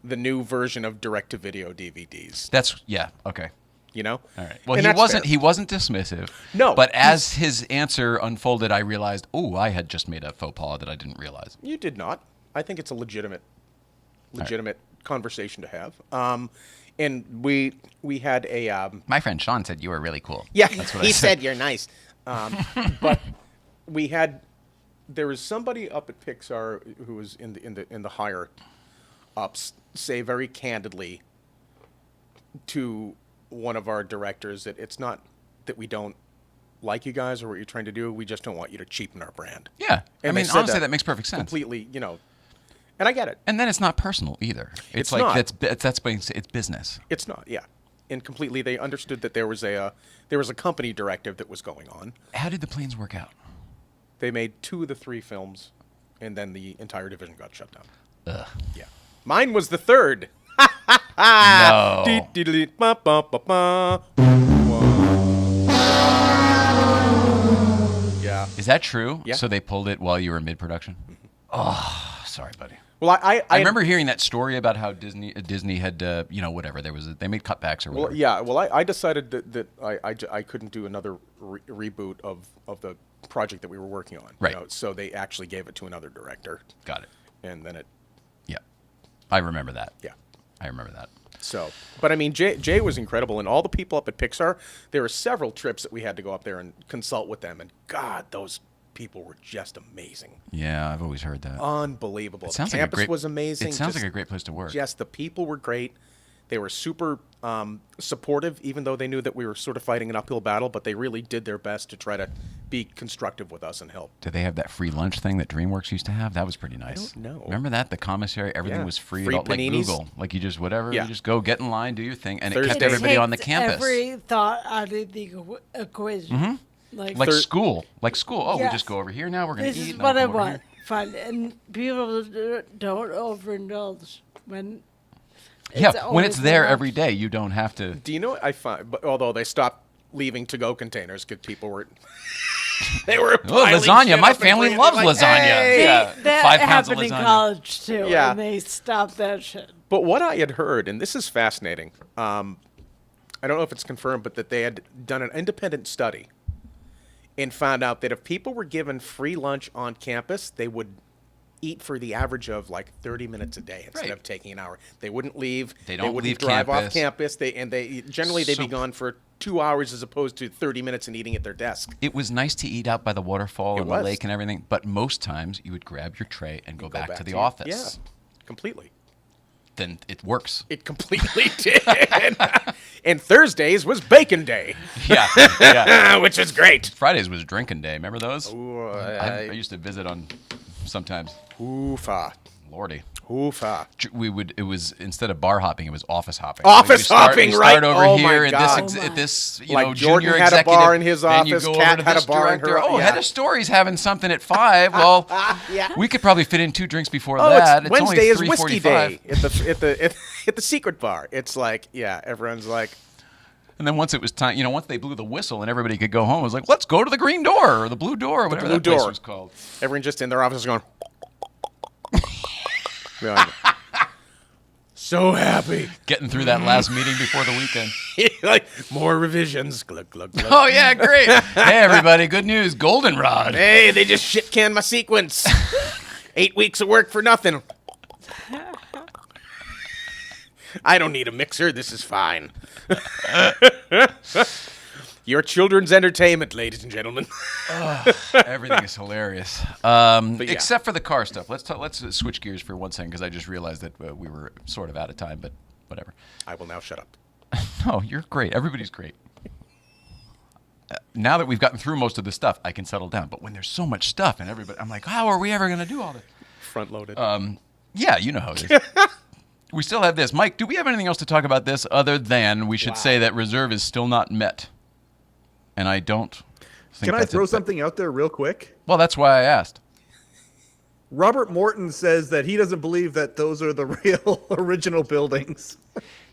the new version of direct-to-video DVDs. Yeah. Okay. All right. Well, And he that's wasn't. fair. He wasn't dismissive. No, But as his answer unfolded, I realized, oh, I had just made a faux pas that I didn't realize. You did not. I think it's a legitimate conversation to have. And we had a My friend Sean said you were really cool. yeah. That's what He I said you're nice. But there was somebody up at Pixar who was in the higher ups say very candidly to one of our directors that it's not that we don't like you guys or what you're trying to do. We just don't want you to cheapen our brand. Yeah. And I they mean, said honestly, that makes perfect sense. Completely, and I get it. And then it's not personal either. It's like not. it's business. It's not, yeah. And completely, they understood that there was a company directive that was going on. How did the planes work out? They made 2 of the 3 films, and then the entire division got shut down. Ugh. Yeah, mine was the 3rd. No. Yeah. Is that true? Yeah. So they pulled it while you were mid-production? Oh, sorry, buddy. Well, I remember hearing that story about how Disney had whatever they made cutbacks or whatever. Well, yeah. Well, I decided that I couldn't do another reboot of the project that we were working on. Right. So they actually gave it to another director. Got it. And then it. Yeah, I remember that. Yeah. I remember that. So, but I mean, Jay was incredible, and all the people up at Pixar. There were several trips that we had to go up there and consult with them, and God, those people were just amazing. Yeah, I've always heard that. Unbelievable. It sounds The like a campus great- was amazing. It sounds Just- like a great place to work. Just the people were great. They were super supportive, even though they knew that we were sort of fighting an uphill battle, but they really did their best to try to be constructive with us and help. Did they have that free lunch thing that DreamWorks used to have? That was pretty nice. don't know. Remember that? The commissary, everything Yeah. was free. Free Like paninis. Google. Like you just whatever. Yeah. You just go get in line, do your thing. And it Thursday. kept everybody on the Takes campus. Every thought out of the equation. Like Like school. Like school. Oh, we Yes. just go over here now. We're going to this eat. is now what I come over want. here. Fun. And people don't overindulge when. Yeah, when it's always there lunch. every day, you don't have to. Do you know what I find? But although they stopped leaving to-go containers because people were, they were. Oh, piling lasagna. shit My up and family bringing it loves like, lasagna. "Hey!" Yeah. That 5 pounds of happened in lasagna. college too, Yeah. and they stopped that shit. But what I had heard, and this is fascinating, I don't know if it's confirmed, but that they had done an independent study and found out that if people were given free lunch on campus, they would eat for the average of like 30 minutes a day instead Right. of taking an hour. They wouldn't leave. They don't wouldn't leave drive campus. off campus. They generally they'd be So- gone for 2 hours as opposed to 30 minutes and eating at their desk. It was nice to eat out by the waterfall It and the was. lake and everything, but most times you would grab your tray and go back to the your- office. Yeah, completely. Then it works. It completely did. And Thursdays was bacon day, Yeah. Yeah. which is great. Fridays was drinking day. Remember those? Ooh, I used to visit on sometimes. Oofa. Lordy. Oofa. It was instead of bar hopping, it was office hopping. Office you start, hopping, you start right. over Oh my here at God. at this Like know, Jordan junior had a executive. bar in his then you office, go Kat over to had a this bar in her- director. Oh, yeah. Head of Story's having something at 5. Well, Yeah. we could probably fit in 2 drinks before Oh, that. it's Wednesday only is whiskey 3:45. day at the secret bar. It's like, yeah, everyone's like, And then once it was time, once they blew the whistle and everybody could go home, it was like, let's go to the green door or the blue door or whatever blue that place door. was called. everyone just in their office going, Going, so happy. Getting through that last meeting before the weekend. Like, more revisions. Glug, glug, glug. Oh, yeah, great. Hey, everybody, good news. Goldenrod. Hey, they just shit canned my sequence. 8 weeks of work for nothing. I don't need a mixer. This is fine. Your children's entertainment, ladies and gentlemen. Everything is hilarious, yeah. except for the car stuff. Let's switch gears for 1 second because I just realized that we were sort of out of time, but whatever. I will now shut up. No, you're great. Everybody's great. Now that we've gotten through most of the stuff, I can settle down. But when there's so much stuff and everybody, I'm like, how are we ever going to do all this? Front loaded. Yeah, you know how it is. We still have this. Mike, do we have anything else to talk about this other than we should say that reserve is still not met? And I don't think Can I that's throw it. something out there real quick? Well, that's why I asked. Robert Morton says that he doesn't believe that those are the real original buildings.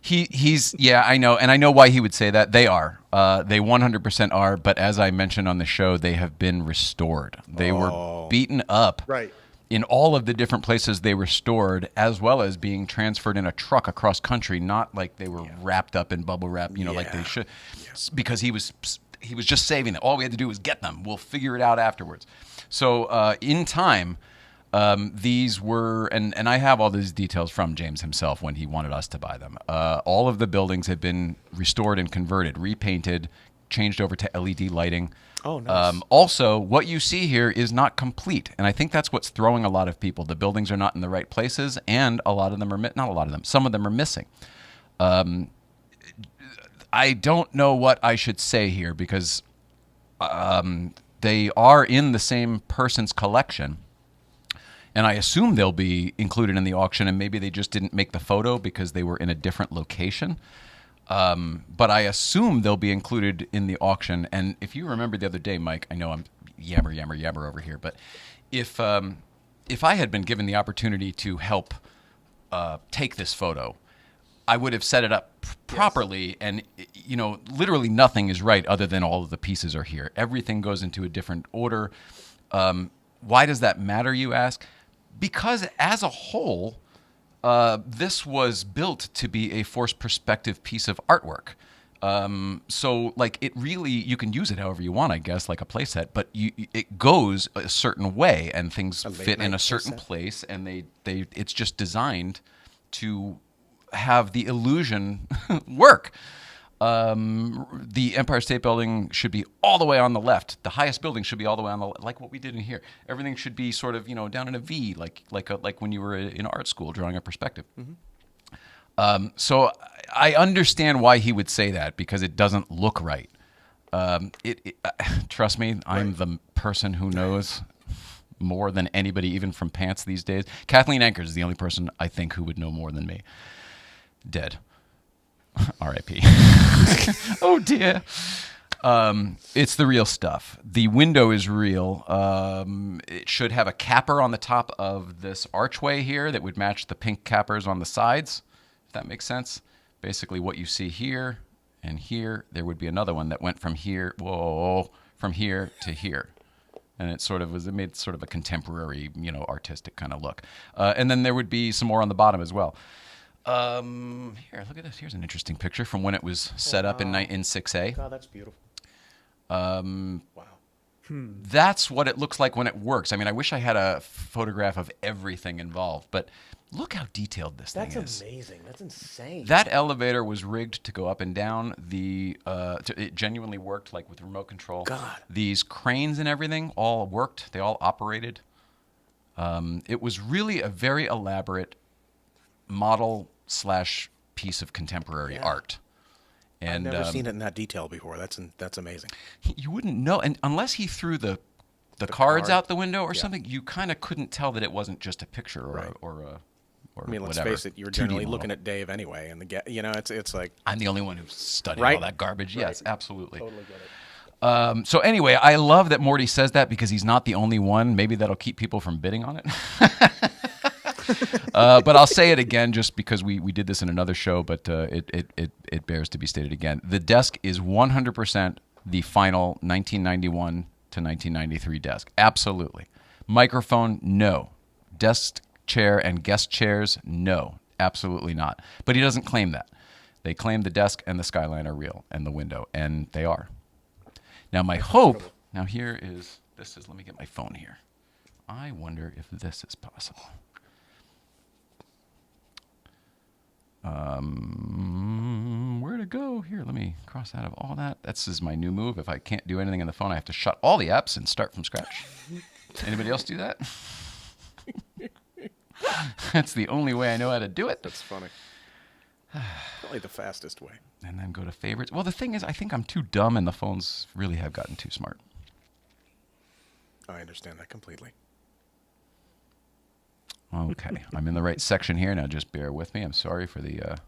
He's yeah, I know, and I know why he would say that. They are. They 100% are, but as I mentioned on the show, they have been restored. They were beaten up. Right. In all of the different places they were stored, as well as being transferred in a truck across country, not like they were wrapped up in bubble wrap, like they should, because he was just saving them. All we had to do was get them. We'll figure it out afterwards. So in time, these were, and I have all these details from James himself when he wanted us to buy them. All of the buildings have been restored and converted, repainted, changed over to LED lighting. Oh, nice. Also, what you see here is not complete, and I think that's what's throwing a lot of people. The buildings are not in the right places, and a lot of them are not a lot of them. Some of them are missing. I don't know what I should say here because they are in the same person's collection, and I assume they'll be included in the auction. And maybe they just didn't make the photo because they were in a different location. But I assume they'll be included in the auction. And if you remember the other day, Mike, I know I'm yammer over here, but if I had been given the opportunity to help take this photo, I would have set it up properly. And, literally nothing is right other than all of the pieces are here. Everything goes into a different order. Why does that matter, you ask? Because as a whole, this was built to be a forced perspective piece of artwork. So, it really, you can use it however you want, I guess, like a playset, but it goes a certain way, and things fit in a certain place, and it's just designed to have the illusion work. The Empire State Building should be all the way on the left. The highest building should be all the way on the like what we did in here. Everything should be sort of down in a V, like when you were in art school drawing a perspective. So I understand why he would say that, because it doesn't look right. Trust me, I'm the person who knows more than anybody, even from pants these days. Kathleen Ankers is the only person I think who would know more than me. Dead. R.I.P. Oh dear. It's the real stuff. The window is real. It should have a capper on the top of this archway here that would match the pink cappers on the sides, if that makes sense. Basically what you see here and here, there would be another one that went from here, from here to here. And it made sort of a contemporary, artistic kind of look. And then there would be some more on the bottom as well. Here, look at this. Here's an interesting picture from when it was set up in 6A. God, that's beautiful. Wow. That's what it looks like when it works. I mean, I wish I had a photograph of everything involved, but look how detailed this thing is. That's amazing. That's insane. That elevator was rigged to go up and down. It genuinely worked, like with remote control. God. These cranes and everything all worked. They all operated. It was really a very elaborate model/piece of contemporary art. And I've never seen it in that detail before. That's amazing. You wouldn't know, and unless he threw the cards out the window or something, you kind of couldn't tell that it wasn't just a picture or I mean, let's whatever, face it. You're 2D generally model. looking at Dave anyway, and it's like I'm the only one who's studied Right? all that garbage. Yes, absolutely. totally get it. So anyway, I love that Morty says that, because he's not the only one. Maybe that'll keep people from bidding on it. But I'll say it again, just because we did this in another show, but it bears to be stated again. The desk is 100% the final 1991 to 1993 desk. Absolutely. Microphone, no. Desk chair and guest chairs, no. Absolutely not. But he doesn't claim that. They claim the desk and the skyline are real, and the window, and they are. Now my hope, let me get my phone here. I wonder if this is possible. Where to go here? Let me cross out of all that. This is my new move. If I can't do anything on the phone, I have to shut all the apps and start from scratch. Anybody else do that? That's the only way I know how to do it. That's funny. Probably the fastest way. And then go to favorites. Well, the thing is, I think I'm too dumb, and the phones really have gotten too smart. I understand that completely. Okay, I'm in the right section here now. Just bear with me. I'm sorry for the.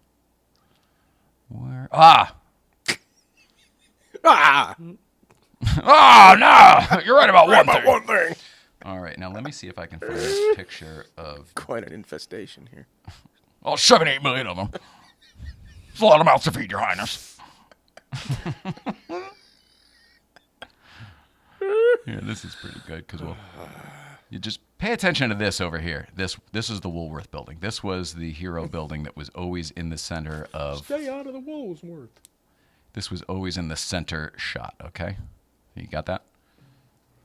Where? Ah! Ah! Oh no! You're right about one thing. One thing. All right, now let me see if I can find this picture of. Quite an infestation here. Oh, 7-8 million of them. It's a lot of mouths to feed, Your Highness. Yeah, this is pretty good because you just pay attention to this over here. This is the Woolworth building. This was the hero building that was always in the center of. Stay out of the Woolworth. This was always in the center shot. Okay, you got that?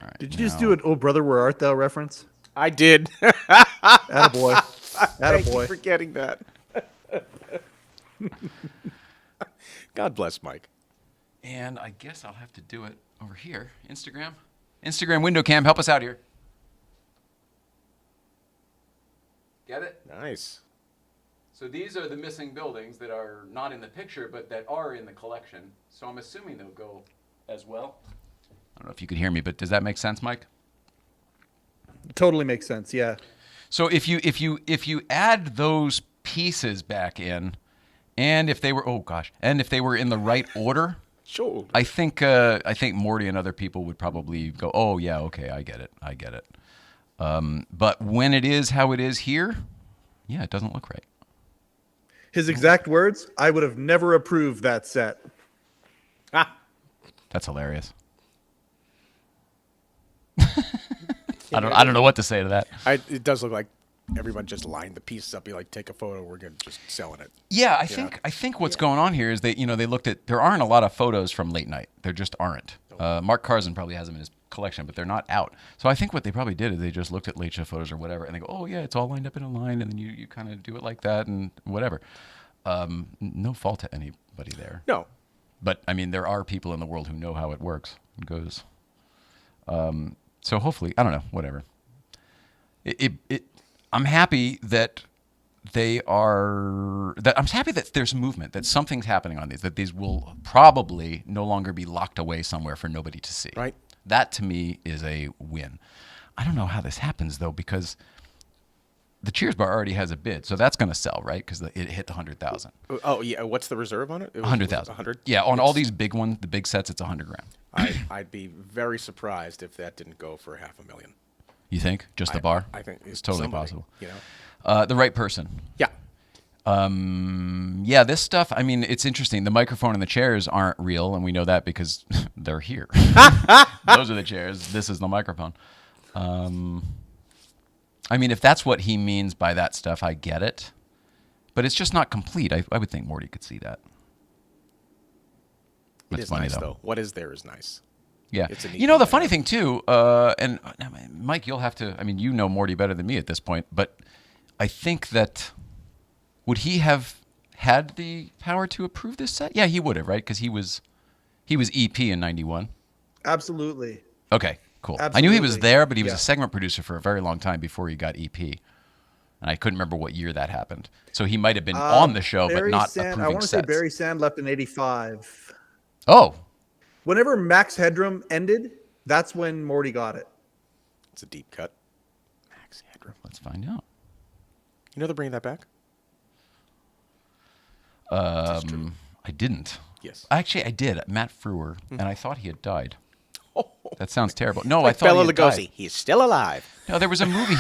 All right. Did you just do an "Oh brother, where art thou" reference? I did. Attaboy. Thank you Attaboy. for getting that. God bless Mike. And I guess I'll have to do it over here. Instagram window cam, help us out here. Get it? Nice. So these are the missing buildings that are not in the picture, but that are in the collection. So I'm assuming they'll go as well. I don't know if you could hear me, but does that make sense, Mike? Totally makes sense. Yeah. So if you add those pieces back in, and if they were in the right order, Sure. I think Morty and other people would probably go, oh yeah, okay, I get it. But when it is how it is here, yeah, it doesn't look right. His exact words: "I would have never approved that set." That's hilarious. I don't know what to say to that. It does look like everyone just lined the pieces up. Be like, take a photo. We're gonna just selling it. Yeah, I think what's going on here is they looked at, there aren't a lot of photos from late night. There just aren't. Mark Carson probably has them in his collection, but they're not out. So I think what they probably did is they just looked at late show photos or whatever, and they go, oh yeah, it's all lined up in a line, and then you kind of do it like that and whatever. No fault to anybody there. No. But I mean, there are people in the world who know how it works and goes. So hopefully, I don't know, whatever. I'm happy that I'm happy that there's movement, that something's happening on these, that these will probably no longer be locked away somewhere for nobody to see. Right. That to me is a win. I don't know how this happens though, because the Cheers bar already has a bid, so that's going to sell, right? Because it hit the 100,000. Oh yeah, what's the reserve on it? 100,000. 100. Yeah, on all these big ones, the big sets, it's 100 grand. I'd be very surprised if that didn't go for $500,000. You think? Just the bar? I think it's totally somebody, possible. You know. The right person. Yeah. Yeah, this stuff, I mean, it's interesting. The microphone and the chairs aren't real, and we know that because they're here. Those are the chairs. This is the microphone. I mean, if that's what he means by that stuff, I get it. But it's just not complete. I would think Morty could see that. It is nice, though. What is there is nice. Yeah. It's a neat You know, the thing. funny thing, too, and Mike, you'll have to, I mean, you know Morty better than me at this point, but I think that, would he have had the power to approve this set? Yeah, he would have, right? Because he was EP in 91. Absolutely. Okay, cool. I knew he was Absolutely. there, but he was Yeah. a segment producer for a very long time before he got EP. And I couldn't remember what year that happened. So he might have been on the show, but Barry not Sand, approving I want to say sets. Barry Sand left in 85. Oh, Whenever Max Headroom ended, that's when Morty got it. It's a deep cut. Max Headroom. let's find out. You know they're bringing that back? I didn't. Yes. Actually, I did. Matt Frewer, and I thought he had died. Oh, That sounds terrible. No, I like thought Bela he had Lugosi. died. He's still alive. No, there was a movie.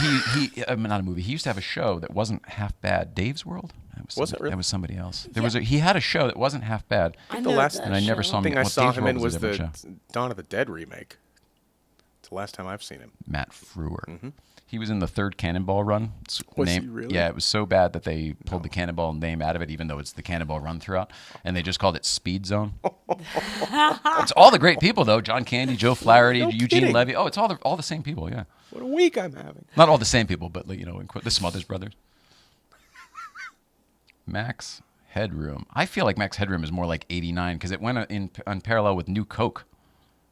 Not a movie. He used to have a show that wasn't half bad. Dave's World. Was it really? That was somebody else. He had a show that wasn't half bad. I the know last- that And I never show. saw him. The thing I Well, saw Dave's him World in was was a different show. the Dawn of the Dead remake. It's the last time I've seen him. Matt Frewer. He was in the third Cannonball Run. Was he really? Yeah, it was so bad that they pulled the Cannonball name out of it, even though it's the Cannonball Run throughout, and they just called it Speed Zone. It's all the great people though: John Candy, Joe Flaherty, No Eugene kidding. Levy. Oh, it's all the same people. Yeah, What a week I'm having. not all the same people, but like, the Smothers Brothers. Max Headroom. I feel like Max Headroom is more like 89 because it went on parallel with New Coke.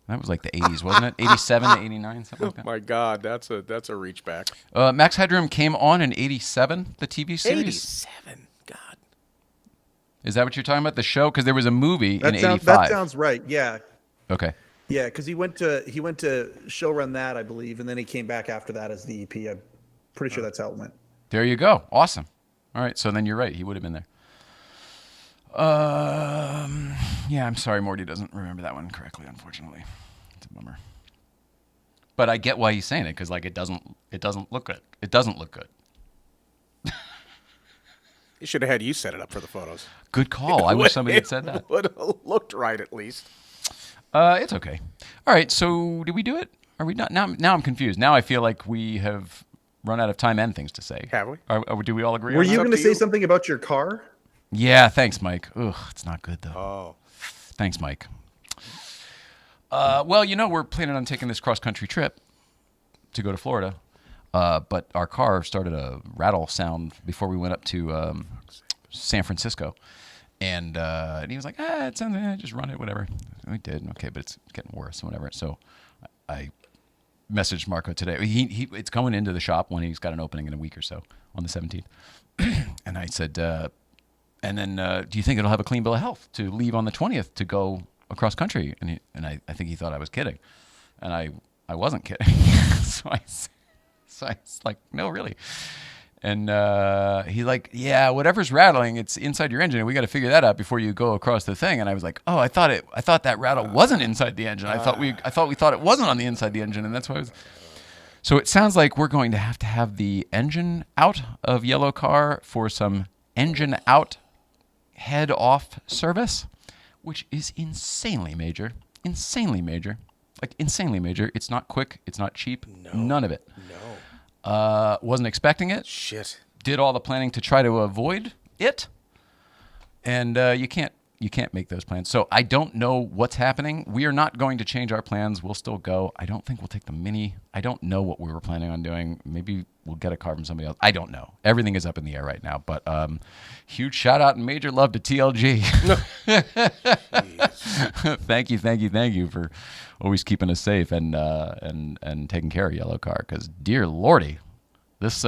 That was like the 80s, wasn't it? 87 to 89, something like that. My God, that's a reach back. Max Headroom came on in 87, the TV series. 87. God. Is that what you're talking about? The show? Because there was a movie in That 85. sounds right. Yeah. Okay. Yeah, because he went to showrun that, I believe, and then he came back after that as the EP. I'm pretty sure that's how it went. There you go. Awesome. All right. So then you're right. He would have been there. Yeah, I'm sorry Morty doesn't remember that one correctly, unfortunately. It's a bummer. But I get why he's saying it, because like it doesn't look good. It doesn't look good. He should have had you set it up for the photos. Good call. I wish somebody had said that. Would have looked right at least. It's okay. All right. So did we do it? Are we not? Now I'm confused. Now I feel like we have run out of time and things to say. Have we? Do we all agree Were on you that? going to say something about your car? Yeah. Thanks, Mike. Ugh, it's not good though. Oh. Thanks, Mike. Well, we're planning on taking this cross-country trip to go to Florida, but our car started a rattle sound before we went up to San Francisco, and he was like, it sounds, just run it, whatever. We did, okay, but it's getting worse, whatever. So I messaged Marco today. It's going into the shop when he's got an opening in a week or so on the 17th, and I said, and then do you think it'll have a clean bill of health to leave on the 20th to go across country? And I think he thought I was kidding, and I wasn't kidding. so I was like, no, really. And he's like, yeah, whatever's rattling, it's inside your engine, and we got to figure that out before you go across the thing. And I was like, oh, I thought that rattle wasn't inside the engine. I thought we thought it wasn't on the inside the engine, and that's why I was. So it sounds like we're going to have the engine out of Yellowcar for some engine out, head off service, which is insanely major. Like insanely major. It's not quick. It's not cheap. No. None of it. No. Wasn't expecting it. Shit. Did all the planning to try to avoid it. And you can't make those plans. So I don't know what's happening. We are not going to change our plans. We'll still go. I don't think we'll take the Mini. I don't know what we were planning on doing. Maybe we'll get a car from somebody else. I don't know. Everything is up in the air right now. But huge shout out and major love to TLG. Thank you for always keeping us safe and taking care of Yellowcar. Because dear Lordy, this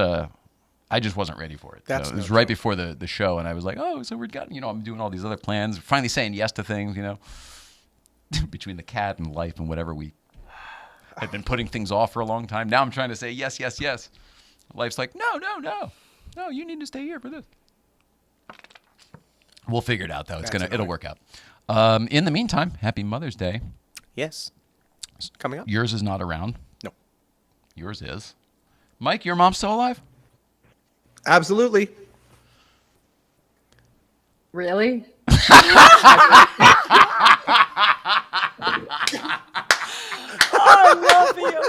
I just wasn't ready for it. So it was right before the show, and I was like, oh, so we've got, I'm doing all these other plans, finally saying yes to things, between the cat and life and whatever. We had been putting things off for a long time. Now I'm trying to say yes, yes, yes. Life's like, no, you need to stay here for this. We'll figure it out, though. It'll work out. In the meantime, happy Mother's Day. Yes. Coming up. Yours is not around. No. Yours is. Mike, your mom's still alive? Absolutely. Really? I love you.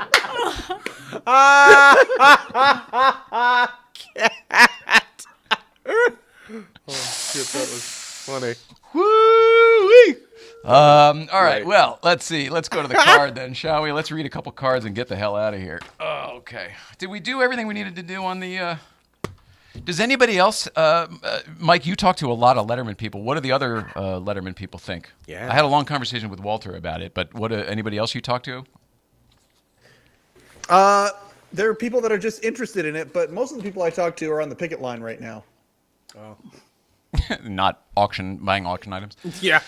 Oh, shit, that was funny. Woo-wee! All right, well, let's see. Let's go to the card then, shall we? Let's read a couple cards and get the hell out of here. Oh, okay. Did we do everything we needed to do on the... Does anybody else... Mike, you talk to a lot of Letterman people. What do the other Letterman people think? Yeah. I had a long conversation with Walter about it, but what anybody else you talk to? There are people that are just interested in it, but most of the people I talk to are on the picket line right now. Oh. Not buying auction items? Yeah.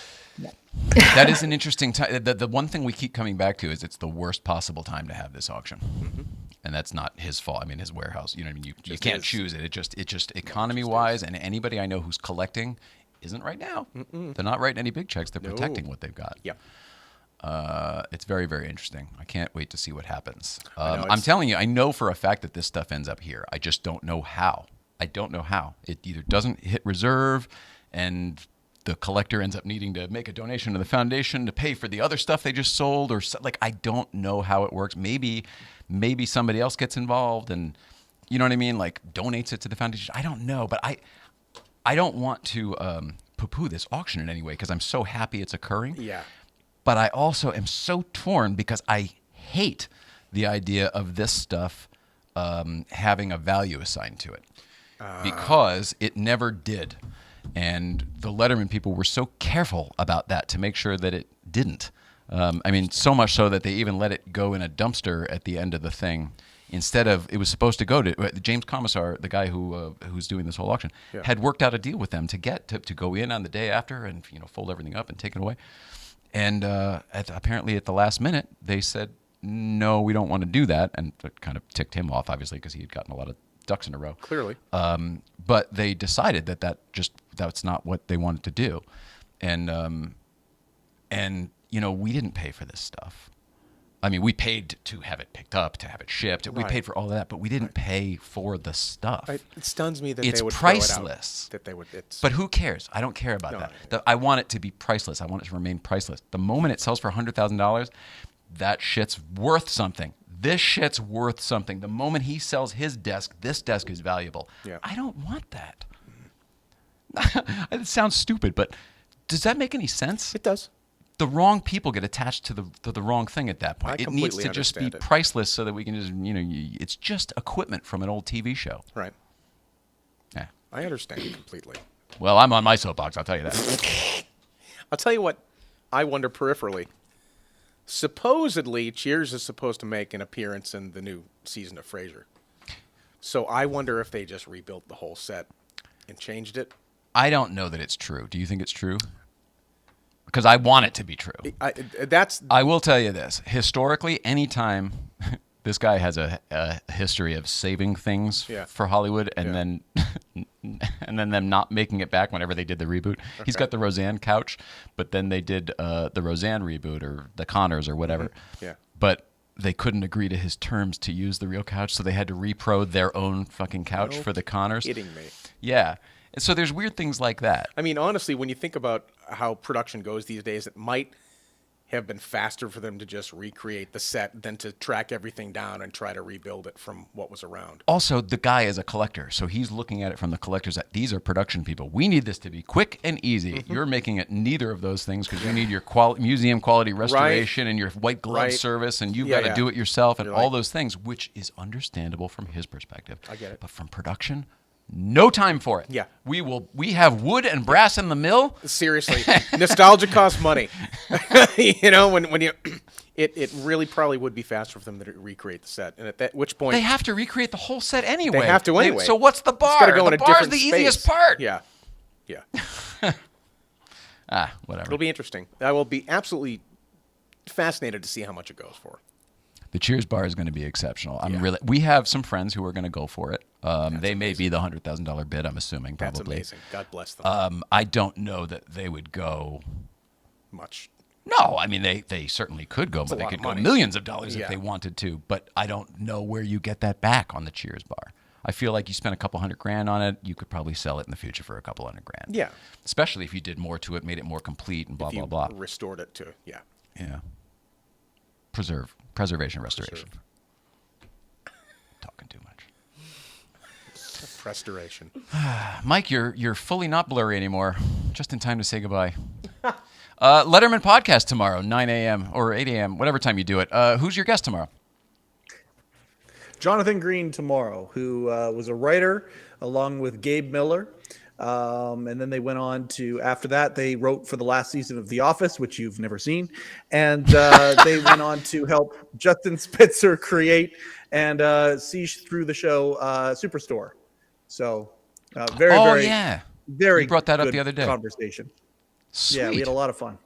That is an interesting time. The one thing we keep coming back to is it's the worst possible time to have this auction. Mm-hmm. And that's not his fault. I mean, his warehouse, you know what I mean? You can't choose it. It just economy-wise, and anybody I know who's collecting isn't right now. Mm-mm. They're not writing any big checks. They're protecting what they've got. Yeah. It's very, very interesting. I can't wait to see what happens. I'm telling you, I know for a fact that this stuff ends up here. I just don't know how. I don't know how. It either doesn't hit reserve, and the collector ends up needing to make a donation to the foundation to pay for the other stuff they just sold, or I don't know how it works. Maybe somebody else gets involved and, you know what I mean, like donates it to the foundation. I don't know, but I don't want to poo-poo this auction in any way because I'm so happy it's occurring. Yeah. But I also am so torn because I hate the idea of this stuff having a value assigned to it because it never did. And the Letterman people were so careful about that to make sure that it didn't. I mean, so much so that they even let it go in a dumpster at the end of the thing. Instead of, it was supposed to go to, James Commissar, the guy who's doing this whole auction, had worked out a deal with them to go in on the day after and, fold everything up and take it away. And apparently at the last minute, they said, no, we don't want to do that. And it kind of ticked him off, obviously, because he had gotten a lot of ducks in a row. Clearly. But they decided that's not what they wanted to do. And we didn't pay for this stuff. I mean, we paid to have it picked up, to have it shipped. Right. We paid for all of that, but we didn't pay for the stuff. It stuns me that it's they would priceless. Throw it out, that they would. But who cares? I don't care about that. I want it to be priceless. I want it to remain priceless. The moment it sells for $100,000, that shit's worth something. This shit's worth something. The moment he sells his desk, this desk is valuable. Yeah. I don't want that. It sounds stupid, but does that make any sense? It does. The wrong people get attached to the wrong thing at that point. It needs to just be priceless so that we can just, it's just equipment from an old TV show. Right. Yeah. I understand completely. Well, I'm on my soapbox, I'll tell you that. I'll tell you what I wonder peripherally. Supposedly, Cheers is supposed to make an appearance in the new season of Frasier. So I wonder if they just rebuilt the whole set and changed it. I don't know that it's true. Do you think it's true? Because I want it to be true. I will tell you this. Historically, anytime this guy has a history of saving things for Hollywood and then them not making it back whenever they did the reboot. Okay. He's got the Roseanne couch, but then they did the Roseanne reboot or the Connors or whatever. Mm-hmm. Yeah. But they couldn't agree to his terms to use the real couch, so they had to repro their own fucking couch for the Connors. Kidding me. Yeah. So there's weird things like that. I mean, honestly, when you think about how production goes these days, it might have been faster for them to just recreate the set than to track everything down and try to rebuild it from what was around. Also, the guy is a collector, so he's looking at it from the collector's side. These are production people. We need this to be quick and easy. You're making it neither of those things because you need your museum quality restoration and your white glove service, and you've got to do it yourself and all those things, which is understandable from his perspective. I get it. But from production, no time for it. Yeah. We have wood and brass in the mill. Seriously, nostalgia costs money. You know, when you, it really probably would be faster for them to recreate the set, and at which point They have to recreate the whole set anyway. They have to anyway. So what's the bar? It's gotta go in The a bar's different the space. easiest part. Yeah. Whatever. It'll be interesting. I will be absolutely fascinated to see how much it goes for. The Cheers bar is going to be exceptional. We have some friends who are going to go for it. They may be the $100,000 bid, I'm assuming, probably. That's amazing. God bless them. I don't know that they would go Much. No, I mean they certainly could go, but they could go millions of dollars if they wanted to. But I don't know where you get that back on the Cheers bar. I feel like you spent a couple $100,000 on it, you could probably sell it in the future for a couple $100,000. Yeah. Especially if you did more to it, made it more complete, and blah If you blah blah. restored it to Yeah. Preservation, restoration. Talking too much. restoration. Mike, you're fully not blurry anymore. Just in time to say goodbye. Letterman podcast tomorrow, 9 a.m. or 8 a.m., whatever time you do it. Who's your guest tomorrow? Jonathan Green tomorrow, who was a writer along with Gabe Miller. And then they went on to, after that, they wrote for the last season of The Office, which you've never seen. And they went on to help Justin Spitzer create and see through the show Superstore. So very you brought that up the other day. Conversation. Sweet. Yeah, we had a lot of fun.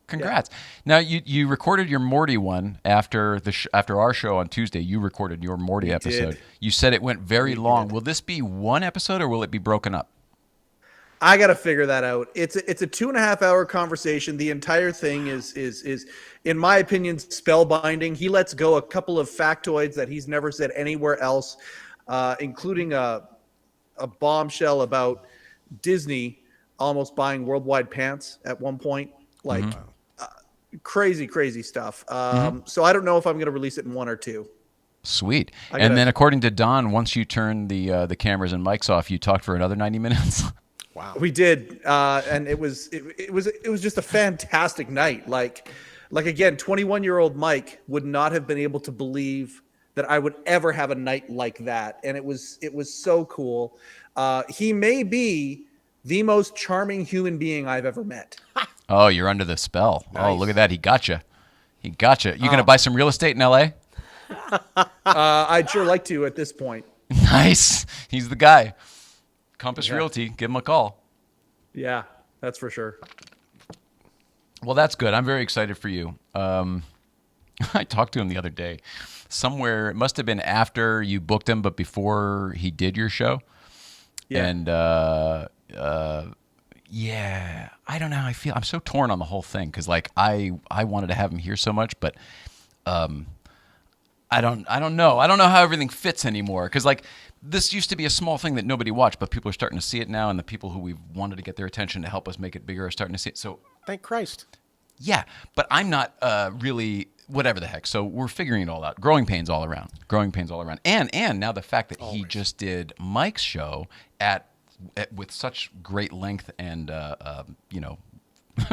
Congrats. Yeah. Now, you recorded your Morty one after after our show on Tuesday. You recorded your Morty episode. Did. You said it went very long. Will this be one episode or will it be broken up? I got to figure that out. It's a 2.5 hour conversation. The entire thing is, in my opinion, spellbinding. He lets go a couple of factoids that he's never said anywhere else, including a bombshell about Disney almost buying Worldwide Pants at one point. Like crazy stuff. So I don't know if I'm going to release it in one or two. Sweet. And then according to Don, once you turn the cameras and mics off, you talked for another 90 minutes. Wow. We did, and it was just a fantastic night. Like again, 21-year-old Mike would not have been able to believe that I would ever have a night like that, and it was so cool. He may be the most charming human being I've ever met. Oh, you're under the spell. Nice. Oh, look at that. He got you. You going to buy some real estate in L.A.? I'd sure like to at this point. Nice. He's the guy. Compass Realty, give him a call. Yeah, that's for sure. Well, that's good. I'm very excited for you. I talked to him the other day. Somewhere, it must have been after you booked him, but before he did your show. Yeah. And, I don't know how I feel. I'm so torn on the whole thing because, like, I wanted to have him here so much, but I don't know. I don't know how everything fits anymore because, like, this used to be a small thing that nobody watched, but people are starting to see it now, and the people who we've wanted to get their attention to help us make it bigger are starting to see it. So thank Christ. Yeah, but I'm not really whatever the heck. So we're figuring it all out. Growing pains all around. And now the fact that he just did Mike's show at with such great length and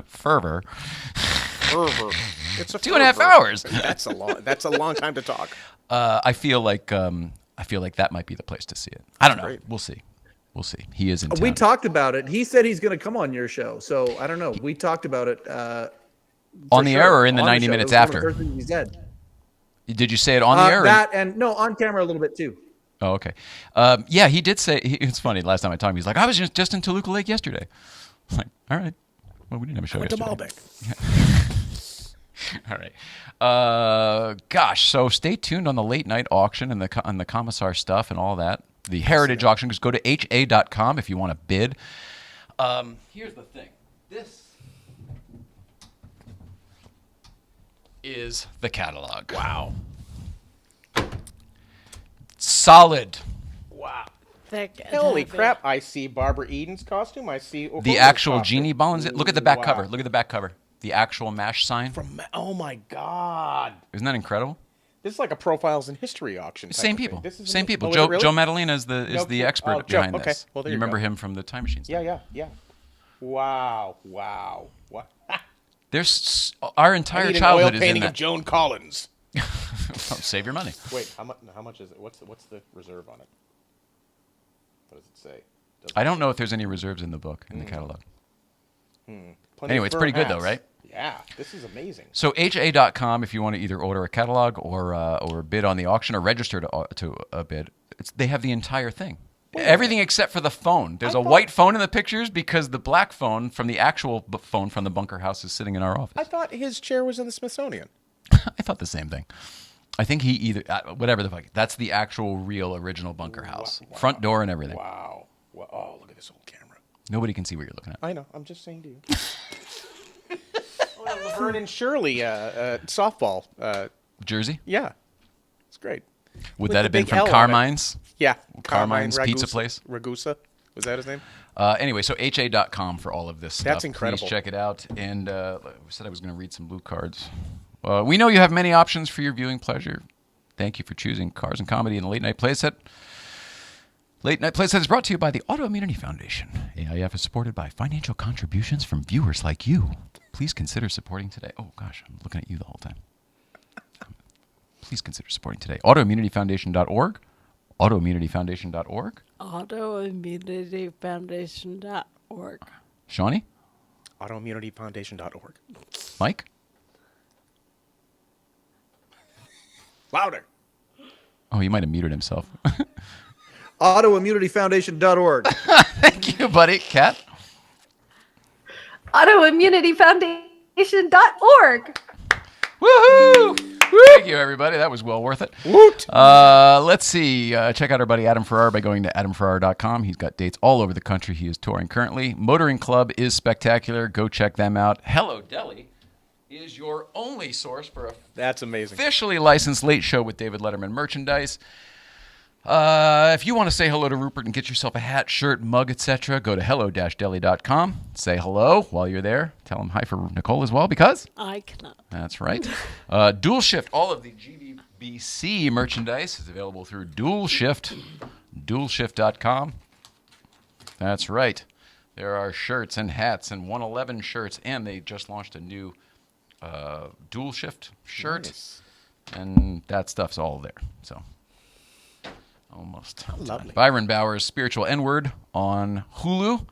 fervor. It's a 2.5 hours. That's a long time to talk. I feel like that might be the place to see it. I don't know. Great. We'll see. He is in town. We talked about it. He said he's going to come on your show. So I don't know. We talked about it on the air or in the 90 minutes after. He said. Did you say it on the air? On camera a little bit too. Oh, okay. Yeah, he did say. It's funny. Last time I talked to him, he's like, "I was just in Toluca Lake yesterday." I'm like, all right. Well, we didn't have a show yesterday. Went to Malbec. All right. Gosh, so stay tuned on the late night auction and the commissar stuff and all that. The heritage auction. Just go to ha.com if you want to bid. Here's the thing. This is the catalog. Wow. Solid. Wow. Thick. Holy crap. I see Barbara Eden's costume. I see the actual costume. Genie Ballins. Look at the back cover. Look at the back cover. The actual MASH sign. Oh my God! Isn't that incredible? This is like a profiles in history auction. type Same of thing. people. This is Same people. Oh, is Joe it really? Joe Madalena is the No kid- expert oh, Joe, behind okay. this. Well, there you you remember go. him from the Time Machine stuff. Yeah. Wow. There's our I entire need an oil childhood is in painting of that. Joan Collins. Save your money. Wait, how much is it? What's the reserve on it? What does it say? I don't know if there's any reserves in the book in the catalog. Plenty Anyway, of it's fur pretty good though, hats. right? Yeah, this is amazing. So ha.com if you want to either order a catalog or bid on the auction or register to a bid. They have the entire thing. Everything except for the phone. There's a white phone in the pictures because the black phone from the actual phone from the bunker house is sitting in our office. I thought his chair was in the Smithsonian. I thought the same thing. I think he either whatever the fuck. That's the actual real original bunker house. Wow. Front door and everything. Wow. Oh, look at this old camera. Nobody can see what you're looking at. I know. I'm just saying to you. Laverne and Shirley softball. Jersey? Yeah, it's great. Would With that the have been big from L on it. Carmine's? Yeah, Carmine's Pizza Ragusa- Place? Ragusa, was that his name? Anyway, so ha.com for all of this stuff. That's incredible. Please check it out. And I said I was going to read some blue cards. We know you have many options for your viewing pleasure. Thank you for choosing Cars and Comedy and the Late Night Playset. Late Night Playset is brought to you by the Autoimmunity Foundation. AIF is supported by financial contributions from viewers like you. Please consider supporting today. Oh, gosh, I'm looking at you the whole time. Please consider supporting today. Autoimmunityfoundation.org. Autoimmunityfoundation.org. Autoimmunityfoundation.org. Shawnee? Autoimmunityfoundation.org. Mike? Louder. Oh, he might have muted himself. Autoimmunityfoundation.org. Thank you, buddy. Kat? Autoimmunityfoundation.org. Woohoo! Thank you, everybody. That was well worth it. Woot! Let's see. Check out our buddy Adam Farrar by going to adamfarrar.com. He's got dates all over the country. He is touring currently. Motoring Club is spectacular. Go check them out. Hello Deli is your only source for a That's amazing. officially licensed Late Show with David Letterman merchandise. If you want to say hello to Rupert and get yourself a hat, shirt, mug, etc., go to hello-deli.com. Say hello while you're there. Tell him hi for Nicole as well, because I cannot. that's right. Dual Shift, all of the GVBC merchandise is available through Dual Shift, dualshift.com. That's right. There are shirts and hats and 111 shirts, and they just launched a new Dual Shift shirt, Nice. and that stuff's all there. So almost. Lovely. Byron Bowers, Spiritual N-Word on Hulu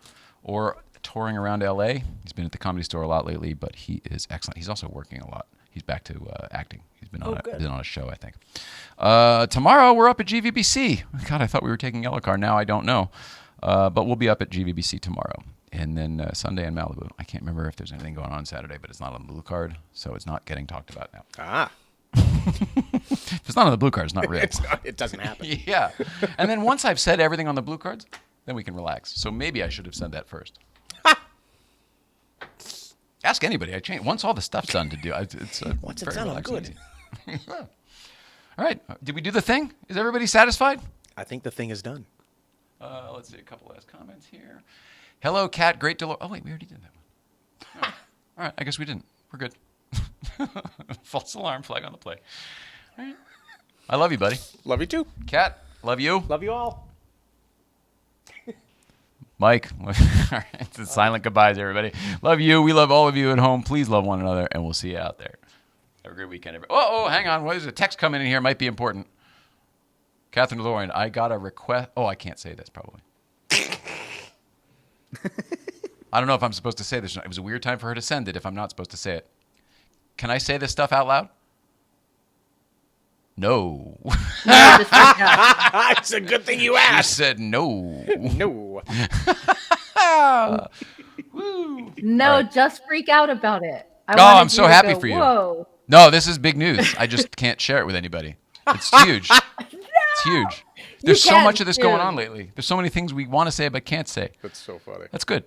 or touring around L.A. He's been at the Comedy Store a lot lately, but he is excellent. He's also working a lot. He's back to acting. He's been on, been on a show, I think. Tomorrow, we're up at GVBC. God, I thought we were taking Yellowcar. Now I don't know. But we'll be up at GVBC tomorrow. And then Sunday in Malibu. I can't remember if there's anything going on Saturday, but it's not on the blue card, so it's not getting talked about now. Ah. If it's not on the blue card, it's not real. It doesn't happen. Yeah. And then once I've said everything on the blue cards, then we can relax. So maybe I should have said that first. Ask anybody. I change once all the stuff's done to do. It's Once it's very done, I'm relaxing good. and easy. All right. Did we do the thing? Is everybody satisfied? I think the thing is done. Let's see a couple last comments here. Hello, Cat. Great DeLorean. Oh wait, we already did that one. All right. I guess we didn't. We're good. False alarm flag on the play. All right. I love you, buddy. Love you too. Cat, love you. Love you all. Mike, all right, it's silent goodbyes, everybody. Love you. We love all of you at home. Please love one another, and we'll see you out there. Have a great weekend, everybody. Oh, hang on. What is a text coming in here? Might be important. Catherine DeLorean, I got a request. Oh, I can't say this, probably. I don't know if I'm supposed to say this. It was a weird time for her to send it if I'm not supposed to say it. Can I say this stuff out loud? No. It's a good thing you She asked. said no. No. Woo. No, All right. just freak out about it. I'm so happy for you. Whoa. No, this is big news. I just can't share it with anybody. It's huge. It's huge. There's so can much of this going too. on lately. There's so many things we want to say but can't say. That's so funny. That's good.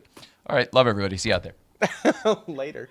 All right. Love everybody. See you out there. Later.